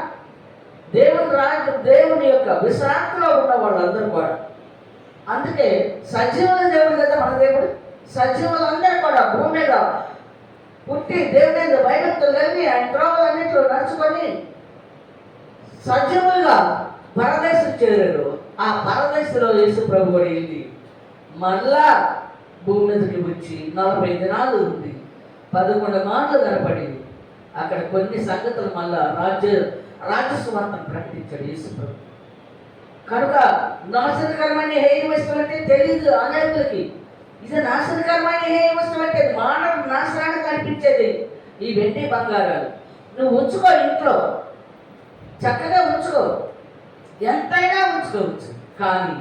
దేవుని యొక్క విశ్రాంతిలో ఉన్న వాళ్ళందరూ కూడా. అందుకే సజీవుల దేవుడు కదా మన దేవుడు. సజీవులందరూ కూడా భూమి మీద పుట్టి దేవుని భయభక్తులు కలిగి ఆయన త్రోవలన్నింటిలో నడుచుకొని సజీవులుగా పరదేశం చేరాడు. ఆ పరదేశంలో యేసు ప్రభు కూడా వెళ్ళి మళ్ళా భూమి మీదకి వచ్చి 40 దినాలు ఉంది, 11 మాటలు కనపడింది. అక్కడ కొన్ని సంగతులు మళ్ళా రాజ్యస్వార్థం ప్రకటించాడు యేసు ప్రభు. కనుక నాశనకరమైన హేయ వస్తువు అంటే తెలియదు అనేకులకి. ఇది నాశనకరమైన హేయ వస్తువు అంటే మానవ నాశనాన్ని కనిపించేది ఈ వెండి బంగారాలు. నువ్వు ఉంచుకో, ఇంట్లో చక్కగా ఉంచుకో, ఎంతైనా ఉంచుకోవచ్చు. కానీ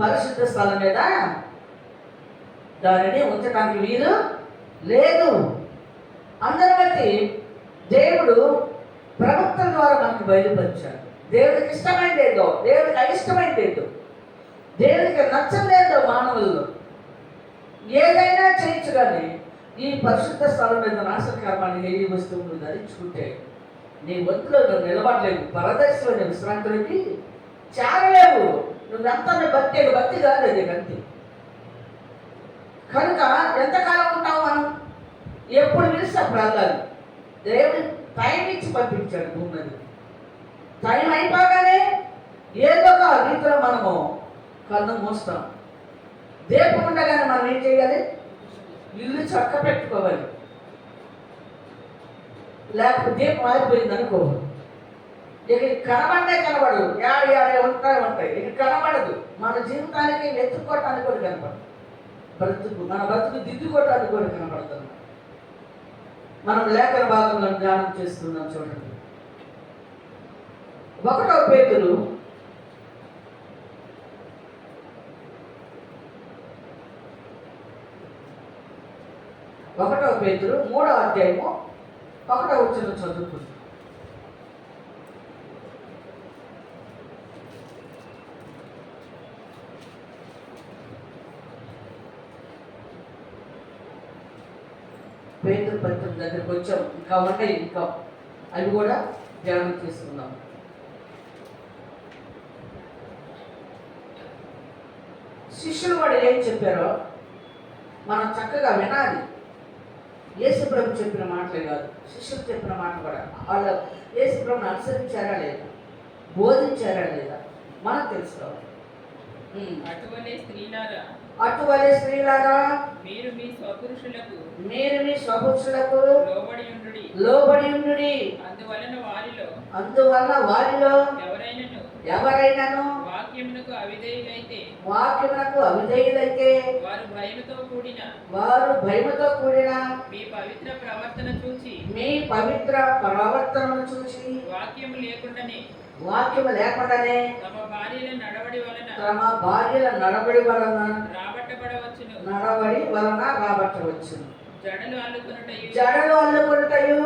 పరిశుద్ధ స్థలం మీద దానిని ఉంచడానికి వీలు లేదు. అందరి బట్టి దేవుడు ప్రవక్తల ద్వారా మనకు బయలుపరిచాడు. దేవుడికి ఇష్టమైందేదో, దేవుడికి అయిష్టమైందేదో, దేవుడికి నచ్చలేదో మానవుల్లో ఏదైనా చేయొచ్చు. కానీ ఈ పరిశుద్ధ స్థలం మీద నాశనకరమైన ఏ వస్తువులు ధరించుకుంటే నీ ఒంట్లో నువ్వు నిలబడలేవు, పరదేశంలో నీ విశ్రాంతిలోకి చేరలేవు. నువ్వెంత భక్తి కాదు అది భక్తి. కనుక ఎంతకాలం ఉంటావు మనం? ఎప్పుడు పిలిస్తే అప్పుడు వెళ్ళాలి. దేవుడు టైం ఇచ్చి పంపించాడు భూమి మీద. టైం అయిపోగానే ఏదో ఒక రీతిలో మనము కన్ను మూస్తాం. దీపం ఉండగానే మనం ఏం చేయాలి? ఇల్లు చక్క పెట్టుకోవాలి. లేకపోతే దీపం ఆరిపోయింది అనుకో, ఇక కనబడవు, యాడే ఉంటాయి, ఇక కనబడదు. మన జీవితానికి వెతుక్కోవటానికి కూడా కనపడదు. మన బ్రతుకు దిద్దుకోవటానికి కూడా కనపడుతుంది. మనం లేఖన భాగంలో ధ్యానం చేస్తున్నాం. చూడండి, 1 పేతురు 3వ అధ్యాయము 1వ వచనం చదువుకుందాం. పేతురు పత్రిక దగ్గరికి వచ్చాం. ఇంకా ఉంటాయి, ఇంకా అవి కూడా ధ్యానం చేసుకుందాం. శిష్యులు వాడు ఏం చెప్పారో మనం చక్కగా వినాలి. యేసు ప్రభు చెప్పిన మాటలే కాదు, శిష్యులు చెప్పిన మాట కూడా. వాళ్ళు యేసు ప్రభుని అనుసరించారా లేదా, బోధించారా లేదా మనం తెలుసుకోవాలి. అటువలే స్త్రీలారా అటువలే స్త్రీలారా మీరు మీ స్వపురుషులకు మీరు మీ స్వపురుషులకు లోబడి ఉండుడి. లోబడి ఉండుడి. అందువలన వారిలో ఎవరైనను ఎవరైనను వాక్యమునకు అవిధేయులైతే వారు భయముతో కూడిన మీ పవిత్ర ప్రవర్తనను చూచి వాక్యము లేకుండానే తమ భార్యల నడవడి వలన రాబట్టవచ్చును. జడలు అల్లుకొనుటయు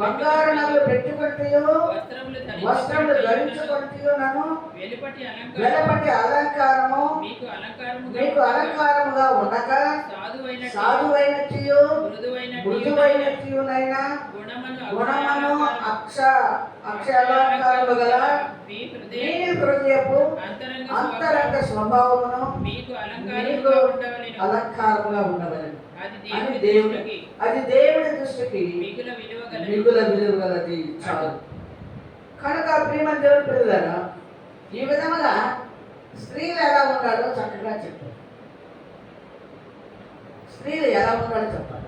బంగారు నగలు పెట్టుకొనుటయు వస్త్రములు ధరించుకొనుటయు వెలుపటి అలంకారము మీకు అలంకారముగా ఉండక సాధువైనట్టు మృదువైనట్టునైనా గుణమును అక్షరాలంకారము గల మీ మీ హృదయపు అంతరంగ స్వభావమును మీకు మీకు అలంకారముగా ఉండవలెను. అది దేవుడి దృష్టికి మిగుల విలువ గలది చాలు. కనుక ప్రేమ దేవుడి పిల్లలారా, ఈ విధముగా స్త్రీలు ఎలా ఉండాలో చక్కగా చెప్పారు. స్త్రీలు ఎలా ఉండాలో చెప్పాలి.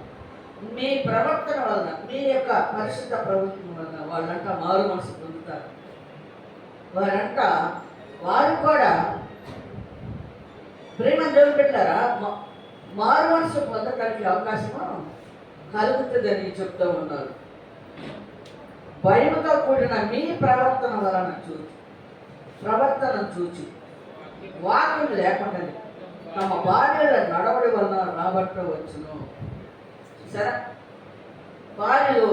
మీ ప్రవర్తన వలన, మీ యొక్క పరిశుద్ధ ప్రవర్తన వలన వాళ్ళంట మారు మనసు పొందుతారు. వారు కూడా ప్రేమ దేవుడు పెట్టారా మారు మనసు పొందడానికి అవకాశం కలుగుతుందని చెప్తూ ఉన్నారు. భయముతో కూడిన మీ ప్రవర్తన వలన చూచి వాక్యం లేకుండా తమ భార్యల నడవడి వలన రాబట్టవచ్చును. సరే, భార్యలు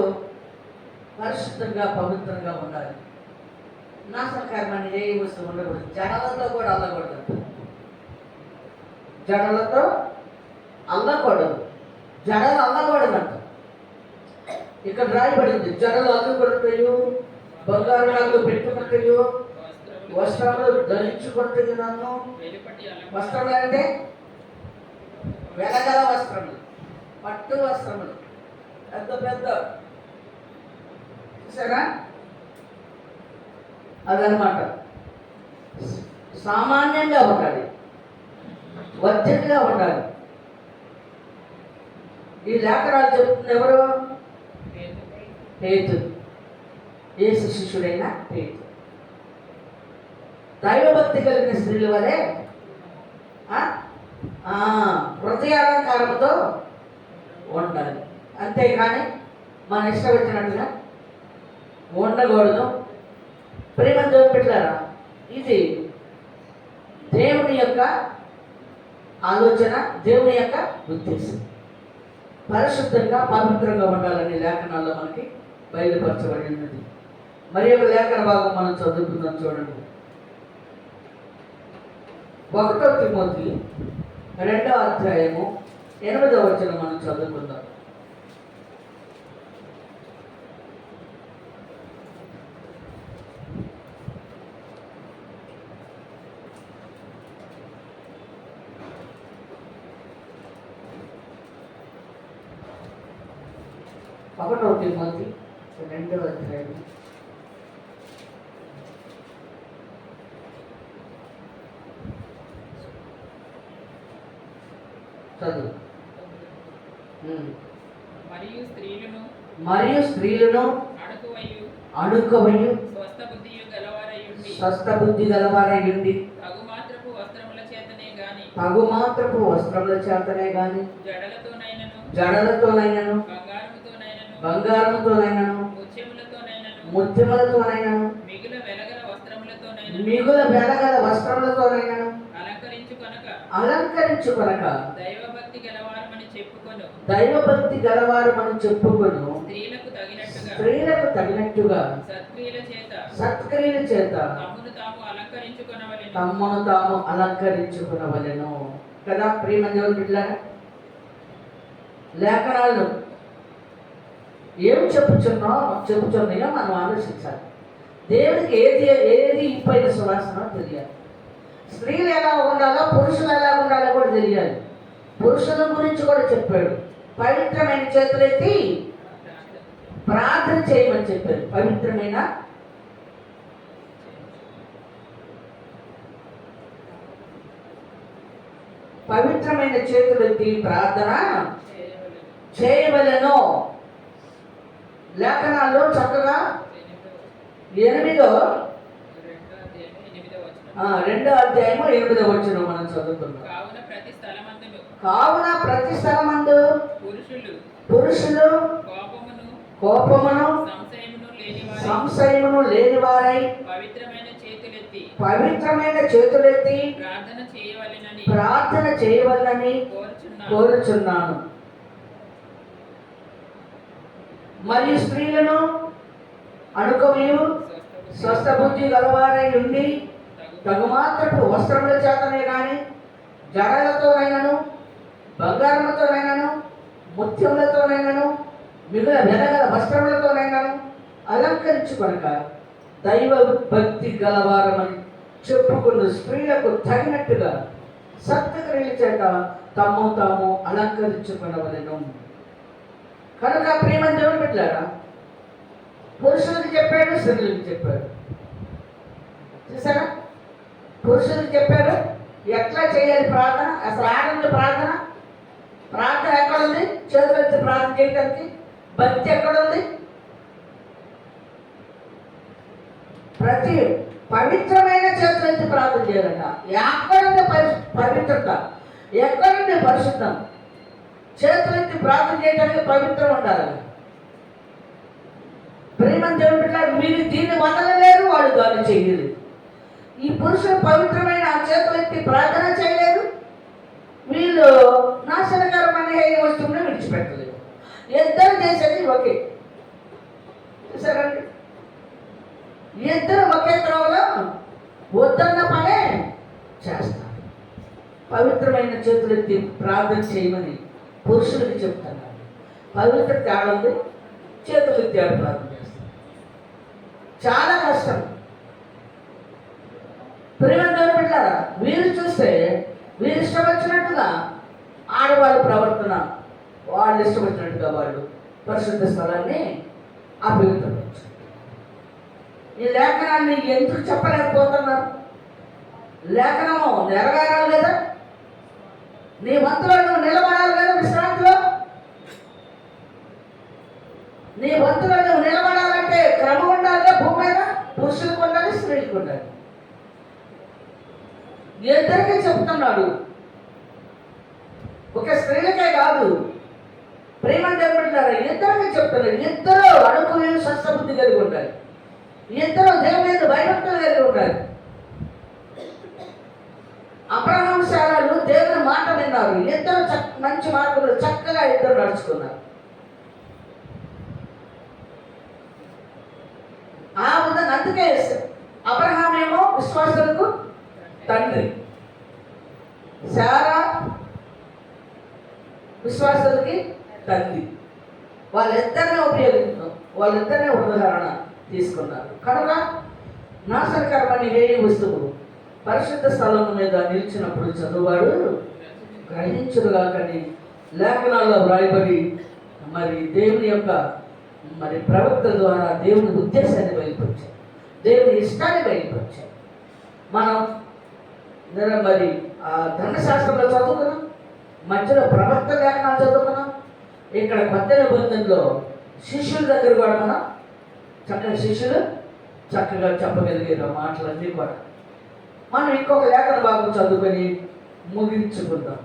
పరిశుద్ధంగా పవిత్రంగా ఉండాలి. నాశనకరమైన ఏ వస్తువు ఉండకూడదు. జడలతో కూడా అల్లకూడదు. జడలు అల్లకూడదంట. ఇక్కడ రాయబడింది, జడలు అల్లుకొనుటయు బంగారు నగలు పెట్టుకొనుటయు వస్త్రములు ధరించుకొనుటయు. నన్ను వస్త్రములు అంటే వెలగల వస్త్రములు, పట్టు వస్త్రములు, పెద్ద పెద్ద, చూసారా? అదనమాట. సామాన్యంగా ఉండాలి, వర్జనగా ఉండాలి. ఈ లేఖనాలు చెప్తుంది ఎవరు? పేతురు, యేసు శిష్యుడైన పేతురు. దైవభక్తి కలిగిన స్త్రీల వలె హృదయాలంకారంతో ఉండాలి. అంతేకాని మన ఇష్టం వచ్చినట్టుగా ఉండకూడదు. ప్రేమ పెట్టారా? ఇది దేవుని యొక్క ఆలోచన, దేవుని యొక్క ఉద్దేశం. పరిశుద్ధంగా పవిత్రంగా ఉండాలని లేఖనాల్లో మనకి బయలుపరచబడి ఉన్నది. మరి ఒక లేఖన భాగం మనం చదువుకుందాం. చూడండి, 1 తిమోతి 2వ అధ్యాయము 8వ వచనం మనం చదువుకుందాం. ఒకటో తిమోతి 2వ అధ్యాయం 9. మరియు స్త్రీలను అణుకవయు స్వస్థ బుద్ధి గలవారయుండి తగు మాత్రపు వస్త్రముల చేతనే గాని జడలతోనైనను బంగారముతోనైనను ముత్యములతోనైనను మిగుల వెలగల వస్త్రములతోనైనను అలంకరించుకొనక దైవభక్తి గలవారమని చెప్పుకొను స్త్రీలకు తగినట్టుగా సత్క్రియల చేత తమ్మును తాము అలంకరించుకునవలెను కదా. ప్రేమ దేవుని బిడ్డలారా, లేఖనాలను ఏం చెప్పుచున్నాయో మనం ఆలోచించాలి. దేవుడికి ఏది ఇంపైన సువాసన తెలియాలి. స్త్రీలు ఎలా ఉండాలో, పురుషులు ఎలా ఉండాలో కూడా తెలియాలి. పురుషుల గురించి కూడా చెప్పాడు. పవిత్రమైన చేతులెత్తి ప్రార్థన చేయమని చెప్పారు. పవిత్రమైన పవిత్రమైన చేతులెత్తి ప్రార్థన చేయవలెను. చేయవలెను. లేఖనాల్లో చక్కగా 8వ 2వ మనం చదువుతున్నాం. కావున ప్రతి స్థలమందు పురుషులు కోపమును సంశయమును లేనివారై పవిత్రమైన చేతులెత్తి ప్రార్థన చేయవలనని కోరుచున్నాను. మరియు స్త్రీలను అనుకమయు స్వస్థ బుద్ధి గలవారై ఉండి తగుమాత్రపు వస్త్రముల చేతనే గాని జడలతోనైనను బంగారములతోనైనను ముత్యములతోనైనను మిగుల వెనగల వస్త్రములతోనైనను అలంకరించుకొనక దైవ భక్తి గలవారమని చెప్పుకున్న స్త్రీలకు తగినట్టుగా సత్క్రియల చేత తమ్ము తాము అలంకరించుకొనవలెను. కనుక ప్రియమని దేవుడు పెట్టారా, పురుషులకు చెప్పాడు, స్త్రీలకు చెప్పాడు. చూసారా, పురుషులకు చెప్పాడు ఎట్లా చేయాలి ప్రార్థన. అసలు ఆడంలో ప్రార్థన ఎక్కడుంది? చేతులెత్తి ప్రార్థన చేయడానికి భక్తి ఎక్కడుంది? ప్రతి పవిత్రమైన చేతులెత్తి ప్రార్థన చేయాలంట. ఎక్కడుంది పవిత్రత? ఎక్కడుంది పరిశుద్ధం? చేతులెత్తి ప్రార్థన చేయడానికి పవిత్రం ఉండాలి. ప్రేమని దేవుడు పెట్టారు, మీరు దీన్ని వదలలేరు, వాడు దాన్ని చేయలేదు. ఈ పురుషులు పవిత్రమైన ఆ చేతులెత్తి ప్రార్థన చేయలేదు, వీళ్ళు నాశనకరమైన హేయ వస్తువుని విడిచిపెట్టలేదు. ఇద్దరు చేసేది ఒకే. చూసారండి, ఇద్దరు ఒకే త్రోవలో వద్దన్న పనే చేస్తారు. పవిత్రమైన చేతులెత్తి ప్రార్థన చేయమని పురుషులకు చెప్తున్నారు. పవిత్రత ఆడంది, చేతులెత్తి ఆడ ప్రార్థన చేస్తారు. చాలా కష్టం. ప్రియమైన పెట్టారా, వీరు చూస్తే వీరు ఇష్టం వచ్చినట్టుగా ఆడవాళ్ళ ప్రవర్తన, వాళ్ళు ఇష్టం వచ్చినట్టుగా వాళ్ళు పరిశుద్ధ స్థలాన్ని అపవిత్రపరచారు. ఈ లేఖనాన్ని ఎందుకు చెప్పలేకపోతున్నారు? లేఖనము నెరవేరాలి కదా, నీ వంతులో నువ్వు నిలబడాలి కదా, విశ్రాంతిలో నీ వంతులో నువ్వు నిలబడాలంటే క్రమం ఉండాలి. భూమి మీద పురుషులకు ఉండాలి, స్త్రీలకు ఉండాలి. ఇద్దరికీ చెప్తున్నాడు, ఒక స్త్రీలకే కాదు. ప్రేమని చెప్పట్లేదా, ఇద్దరికీ చెప్తున్నాడు. ఇద్దరు అనుకునే స్వస్థబుద్ధి కలిగి ఉండాలి, ఇద్దరు దేవుని మీద భయభక్తులు కలిగి ఉండాలి. అబ్రహాం శారాలు దేవుని మాట విన్నారు, ఇద్దరు మంచి మార్గంలో చక్కగా ఇద్దరు నడుచుకున్నారు. ఆ విధంగా అందుకే అబ్రహాం ఏమో విశ్వాసులకు తండ్రి, శారా విశ్వాసులకి తల్లి. వాళ్ళిద్దరిని ఉదాహరణ తీసుకున్నారు. కనుక నాశనకరమైన ఏ వస్తువులు పరిశుద్ధ స్థలం మీద నిలిచినప్పుడు చదువువాడు గ్రహించుడుగా. కానీ లేఖనాల్లో వ్రాయబడి మరి దేవుని యొక్క మరి ప్రవక్త ద్వారా దేవుని ఉద్దేశాన్ని బయలుపరిచారు, దేవుని ఇష్టాన్ని బయలుపరిచారు. మనం మరి ఆ ధర్మశాస్త్రంలో చదువుకున్నాం, మధ్యలో ప్రవక్త లేఖనాలు చదువుకున్నాం. ఇక్కడ కొత్త నిబంధనలో శిష్యుల దగ్గర కూడా మనం చక్కగా శిష్యులు చక్కగా చెప్పగలిగే మాటలన్నీ కూడా మనం ఇంకొక లేఖన భాగం చదువుకొని ముగించుకుందాం.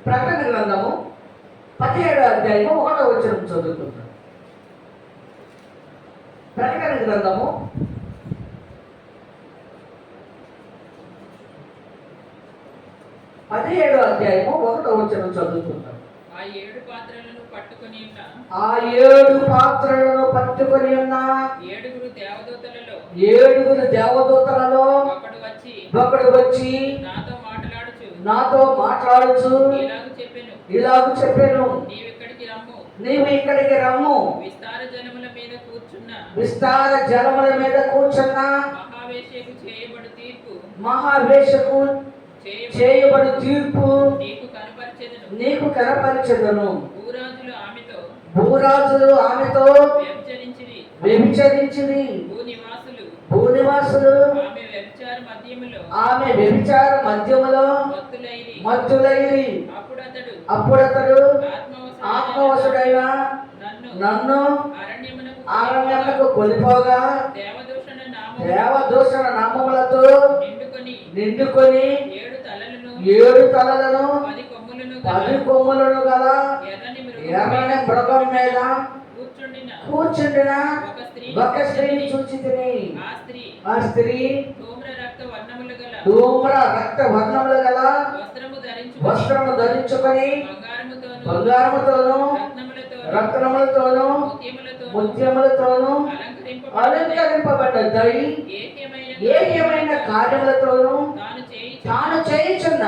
ప్రకటన గ్రంథము 17వ అధ్యాయము 1వ వచనం చదువుకుందాం. ప్రకటన గ్రంథము 17వ అధ్యాయము 1వ వచనం చదువుకుందాం. ఆ 7 పాత్రలను పట్టుకొని ఉన్న 7 దేవదూతలలో ఒకడు వచ్చి నాతో మాట్లాడుచు ఇలాగు చెప్పెను, నీవు ఇక్కడికి రమ్ము, విస్తార జలముల మీద కూర్చున్న మహావేషకు చేయబడు తీర్పు నీకు కనపరిచెదను. భూరాజులు ఆమెతో వ్యభిచరించిరి, భూనివాసులు ఆమె వ్యభిచార మధ్యములో మధ్యములో మత్తులైరి. అప్పుడతడు ఆత్మవశుడైన ఆత్మవశుడైన నన్ను అరణ్యమునకు కొనిపోగా దేవదూషణ నామములతో నిండుకొని 7 తలలను 10 కొమ్ములను గల ఎర్రని మృగం మీద కూర్చుండిన ఒక స్త్రీని చూచితిని. ఆ స్త్రీ ధూమ్ర రక్త వర్ణములు గల వస్త్రము ధరించుకొని బంగారముతోను రత్నములతోను ముత్యములతోను అలంకరింపబడ్డదై ఏకమైన కార్యములతోను తాను చేయుచున్న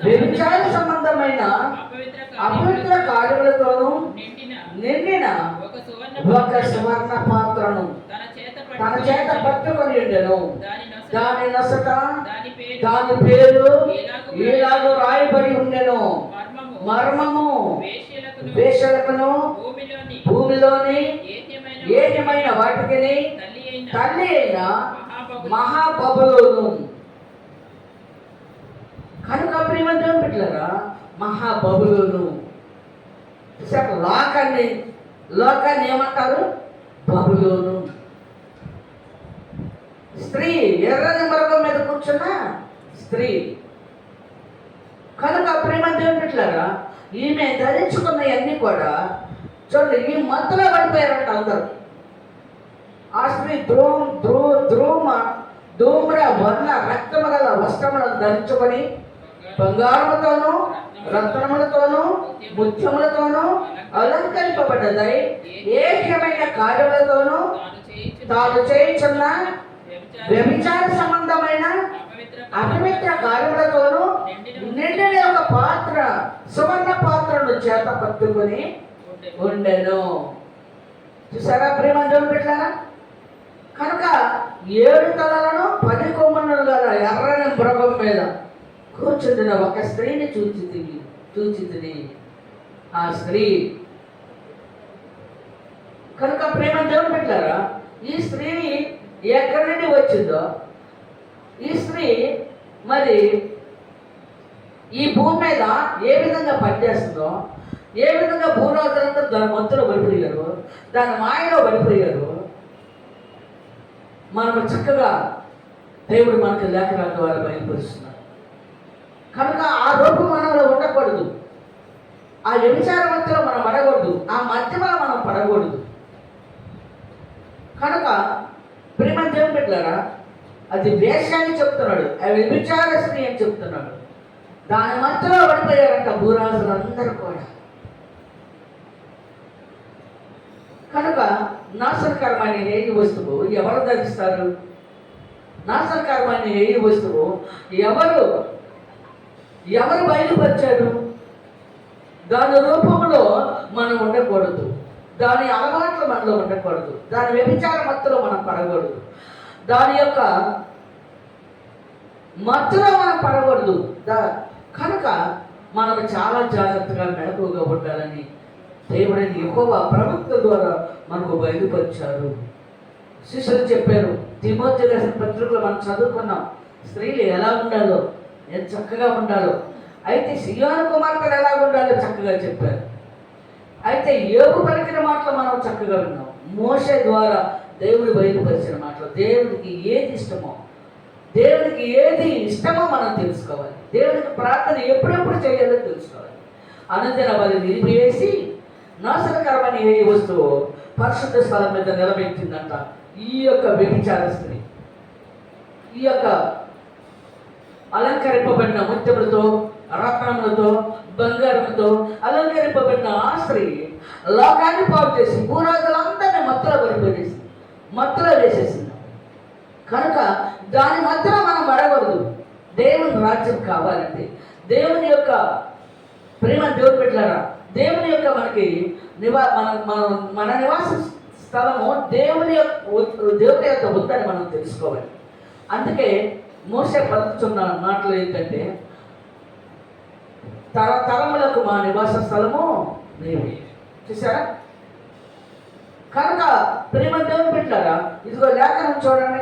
వ్యభిచార సంబంధమైన అపవిత్ర కార్యములతోను నిండిన ఒక సువర్ణ పాత్రను తన చేత పట్టుకొని ఉండెను. దాని నొసట దాని పేరు ఇలాగూ రాయబడి ఉండెను, మర్మము వేశ్యలకును భూమిలోని ఏకమైన వాటికి తల్లి అయిన మహాబబులోను. కనుక ప్రియమంతుని బిడ్డలారా, మహాబబులోను లోకాన్ని ఏమంటారు? బబులోను. స్త్రీ, ఎర్రని మృగం మీద కూర్చున్న స్త్రీ. కనుక ప్రియమంతుని బిడ్డలారా, ఈమె ధరించుకున్నవన్నీ కూడా చూడండి, ఈ మత్తులో పడిపోయారంట అందరూ. ఆ స్త్రీ ధూమ్ర వర్ణ రక్తము గల వస్త్రములను ధరించుకొని బంగారముతోను రత్నములతోను ముత్యములతోను అలంకరింపబడ్డదై ఏకమైన కార్యములతోను తాను చేయుచున్న వ్యభిచార సంబంధమైన అపవిత్ర కార్యములతోను నిండిన ఒక పాత్ర, సువర్ణ పాత్రను చేత పట్టుకొని ఉండెను. చూసారా ప్రేమంజోని పెట్టారా? కనుక 7 తలలను 10 కొమ్ములను గల ఎర్రని మృగం మీద కూర్చుండిన ఒక స్త్రీని చూచితిని. ఆ స్త్రీ కనుక ప్రేమంజోని పెట్టారా? ఈ స్త్రీ ఎక్కడి నుండి వచ్చిందో, ఈ స్త్రీ మరి ఈ భూమి మీద ఏ విధంగా పనిచేస్తుందో, ఏ విధంగా భూరాజులంతా దాని మత్తులో పడిపోయారు, దాని మాయలో పడిపోయారు, మనము చక్కగా దేవుడు మనకు లేఖనాల ద్వారా బయలుపరుస్తున్నారు. కనుక ఆ రూపం మనలో ఉండకూడదు, ఆ వ్యభిచార మధ్యలో మనం పడకూడదు, ఆ మధ్యలో మనం పడకూడదు. కనుక ప్రేమ దేవుని బిడ్డలారా, అది వేషాన్ని చెప్తున్నాడు, ఆ వ్యభిచార స్త్రీ అని చెప్తున్నాడు. దాని మధ్యలో పడిపోయారంట భూరాజులందరూ కూడా. కనుక నాశనకరమైన ఏ వస్తువు ఎవరు ధరిస్తారు? నాశనకరమైన ఏ వస్తువు ఎవరు బయలుపరిచారు? దాని రూపంలో మనం ఉండకూడదు, దాని అలవాట్లు మనలో ఉండకూడదు, దాని వ్యభిచార మత్తులో మనం పడకూడదు, దాని యొక్క మత్తులో మనం పడకూడదు. కనుక మనం చాలా జాగ్రత్తగా మెలకువగా ఉండాలని దేవుడైన యెహోవా ప్రవక్త ద్వారా మనకు బయలుపరిచారు. శిష్యులు చెప్పారు. తిమోతి రాసిన పత్రికలో మనం చదువుకున్నాం, స్త్రీలు ఎలా ఉండాలో, ఎంత చక్కగా ఉండాలో. అయితే సియోను కుమార్తెలు ఎలా ఉండాలో చక్కగా చెప్పారు. అయితే యోబు పలికిన మాటలు మనం చక్కగా విన్నాం. మోషే ద్వారా దేవుడు బయలుపరిచిన మాటలు, దేవుడికి ఏది ఇష్టమో మనం తెలుసుకోవాలి. దేవుడికి ప్రార్థన ఎప్పుడెప్పుడు చేయాలో తెలుసుకోవాలి. అనుదిన వారిని నిలిపివేసి నాశనకరమైన ఏ వస్తువు పరిశుద్ధ స్థలం మీద నిలబెట్టిందంట ఈ యొక్క వ్యభిచార స్త్రీ. ఈ యొక్క అలంకరింపబడిన ముత్యములతో రత్నములతో బంగారంతో అలంకరింపబడిన ఆ స్త్రీ లోకాన్ని పాడు చేసి భూరాజులందరినీ మత్తులో వేసేసింది. కనుక దాని మధ్యలో మనం పడకూడదు. దేవుని రాజ్యం కావాలంటే, దేవుని యొక్క ప్రేమ దేవుడు పెట్టారా, దేవుని యొక్క మన నివాస స్థలము దేవుని యొక్క ఉందని మనం తెలుసుకోవాలి. అందుకే మోషే పలుకుతున్న మాటలు ఏంటంటే, తరములకు మా నివాస స్థలము నీవే. చూసారా? కనుక ప్రేమ దేవుని పెట్టారా, ఇదిగో లేఖనం చూడండి.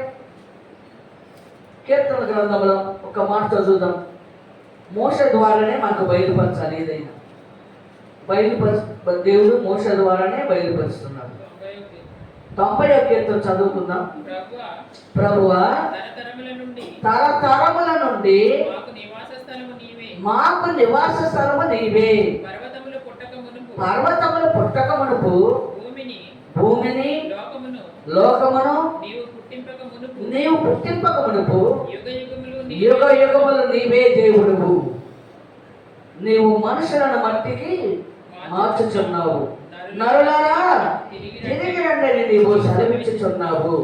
కీర్తన గ్రంథంలో ఒక మాట చదువుదాం. మోషే ద్వారానే మనకు బయలుపరచాలి. ఏదైనా దేవుడు మోషే ద్వారానే బయలుపరుస్తున్నాడు. 90వ కీర్తన చదువుకుందాం. ప్రభువా తరతరముల నుండి మాకు నివాస స్థలము నీవే. పర్వతములు పుట్టక మునుపు భూమిని లోకమును నీవు పుట్టింపక మునుపు యుగ యుగములు నీవే దేవుడువు. నీవు మనుషులను మట్టికి మార్చుచున్నావు, నరులారా తిరిగి రండి నీవు సెలవించుచున్నావు.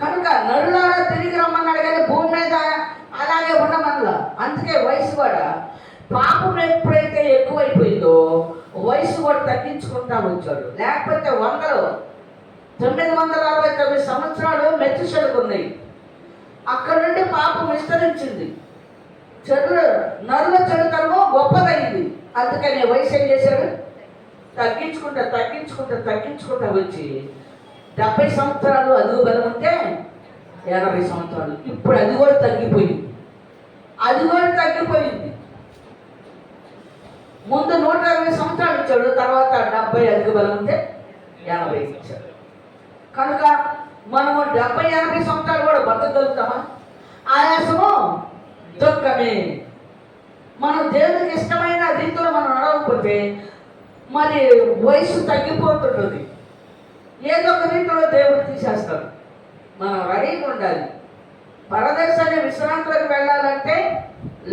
కనుక నరులారా తిరిగి రమ్మన్నాడు, కానీ భూమి మీద అలాగే ఉండమనలా. అందుకే వయసు కూడా పాపం ఎప్పుడైతే ఎక్కువైపోయిందో వయసు కూడా తగ్గించుకుంటా వచ్చాడు. లేకపోతే 969 సంవత్సరాలు మెచ్చుషలకు ఉన్నాయి. అక్కడ నుండి పాపం విస్తరించింది. నరుల చెడుతనము గొప్పదైంది. అందుకని వయసు ఏం చేశాడు, తగ్గించుకుంటా వచ్చి 70 సంవత్సరాలు అదుగు బలం ఉంటే 80 సంవత్సరాలు. ఇప్పుడు అది కూడా తగ్గిపోయింది. ముందు 120 సంవత్సరాలు ఇచ్చాడు, తర్వాత 70 అదుగు బలం ఉంటే 80 ఇచ్చాడు. కనుక మనము 70-80 సంవత్సరాలు కూడా బతకగలుగుతామా? ఆయాసము దుఃఖమే. మనం దేవునికి ఇష్టమైన రీతిలో మనం నడవకపోతే మరి వయసు తగ్గిపోతుంటుంది. ఏదో ఒక రీతిలో దేవుడు తీసేస్తాడు. మనం రెడీగా ఉండాలి. పరదేశాన్ని విశ్రాంతిలోకి వెళ్ళాలంటే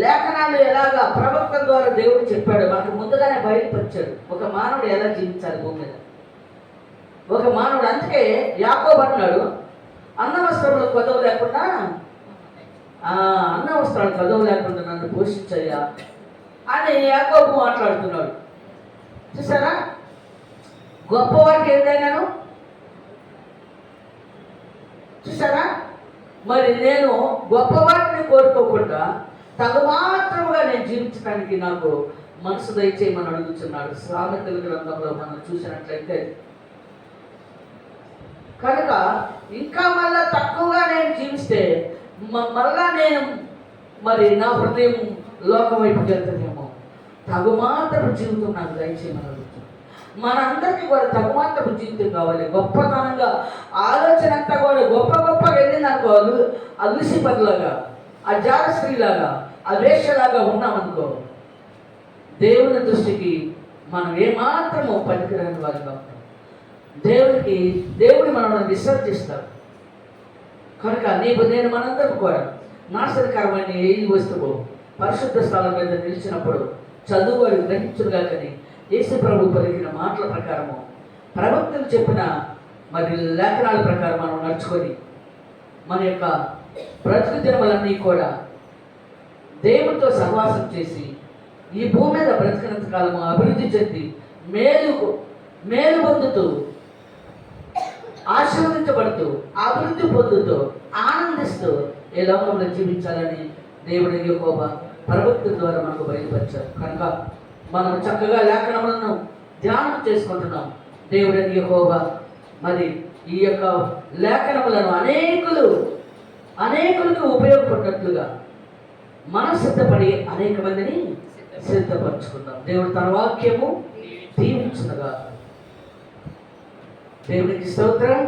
లేఖనాలు ఎలాగా ప్రవక్త ద్వారా దేవుడు చెప్పాడు, మనకు ముందుగానే బయలుపరిచాడు. ఒక మానవుడు ఎలా జీవించాలి భూమి మీద. ఒక మానవుడు, అందుకే యాకోబు అన్నాడు, అన్న వస్త్రాలు కొదవ లేకుండా నన్ను పోషించయ్యా అని యాకోబు మాట్లాడుతున్నాడు. చూసారా, గొప్పవాడికి ఏదైనాను చూసారా. మరి నేను గొప్పవాటిని కోరుకోకుండా తగు మాత్రముగా నేను జీవించడానికి నాకు మనసు దయచేయమని అడుగుతున్నాడు. సామెతల గ్రంథంలో మనం చూసినట్లయితే. కనుక ఇంకా మళ్ళా తక్కువగా నేను జీవిస్తే మళ్ళా నేను మరి నా హృదయం లోకం వైపుకి వెళ్తానేమో. తగు మాత్రపు జీవితం నాకు దయచేయమని అడుగుతున్నాను. మనందరికీ కూడా తగు మాత్రపు జీవితం కావాలి. గొప్పతనంగా ఆలోచన అంతా కూడా గొప్పగా వెళ్ళింది అనుకో, అలుసి పదిలాగా, ఆ జారశ్రీలాగా, ఆ వేషలాగా ఉన్నామనుకో, దేవుని దృష్టికి మనం ఏమాత్రము పనికిరాని వారిగా ఉంటాం. దేవుడు మనల్ని విసర్జిస్తాడు. కనుక నేను మనందరం కూడా నాశనకరమైన ఏ వస్తువు పరిశుద్ధ స్థలం మీద నిలిచినప్పుడు చదువువాడు గ్రహించుగా. కానీ యేసు ప్రభు పలికిన మాటల ప్రకారము, ప్రవక్తలు చెప్పిన మరి లేఖనాల ప్రకారం మనం నడుచుకొని మన యొక్క బ్రతుకు దినములన్నీ కూడా దేవుడితో సహవాసం చేసి ఈ భూమి మీద బ్రతికినంత కాలము అభివృద్ధి చెంది మేలు పొందుతూ, ఆశీర్వదించబడుతూ, అభివృద్ధి పొందుతూ, ఆనందిస్తూ ఈ లోకంలో జీవించాలని దేవుడి యెహోవా ప్రవక్తల ద్వారా మనకు బయలుపరిచారు. కనుక మనం చక్కగా లేఖనములను ధ్యానం చేసుకుంటున్నాం. దేవుడి యెహోవా మరి ఈ యొక్క లేఖనములను అనేకులకు ఉపయోగపడినట్లుగా మనం సిద్ధపడి అనేక మందిని సిద్ధపరచుకుందాం. దేవుడు తన వాక్యము దీవించునుగా. దేవునికి స్తోత్రం.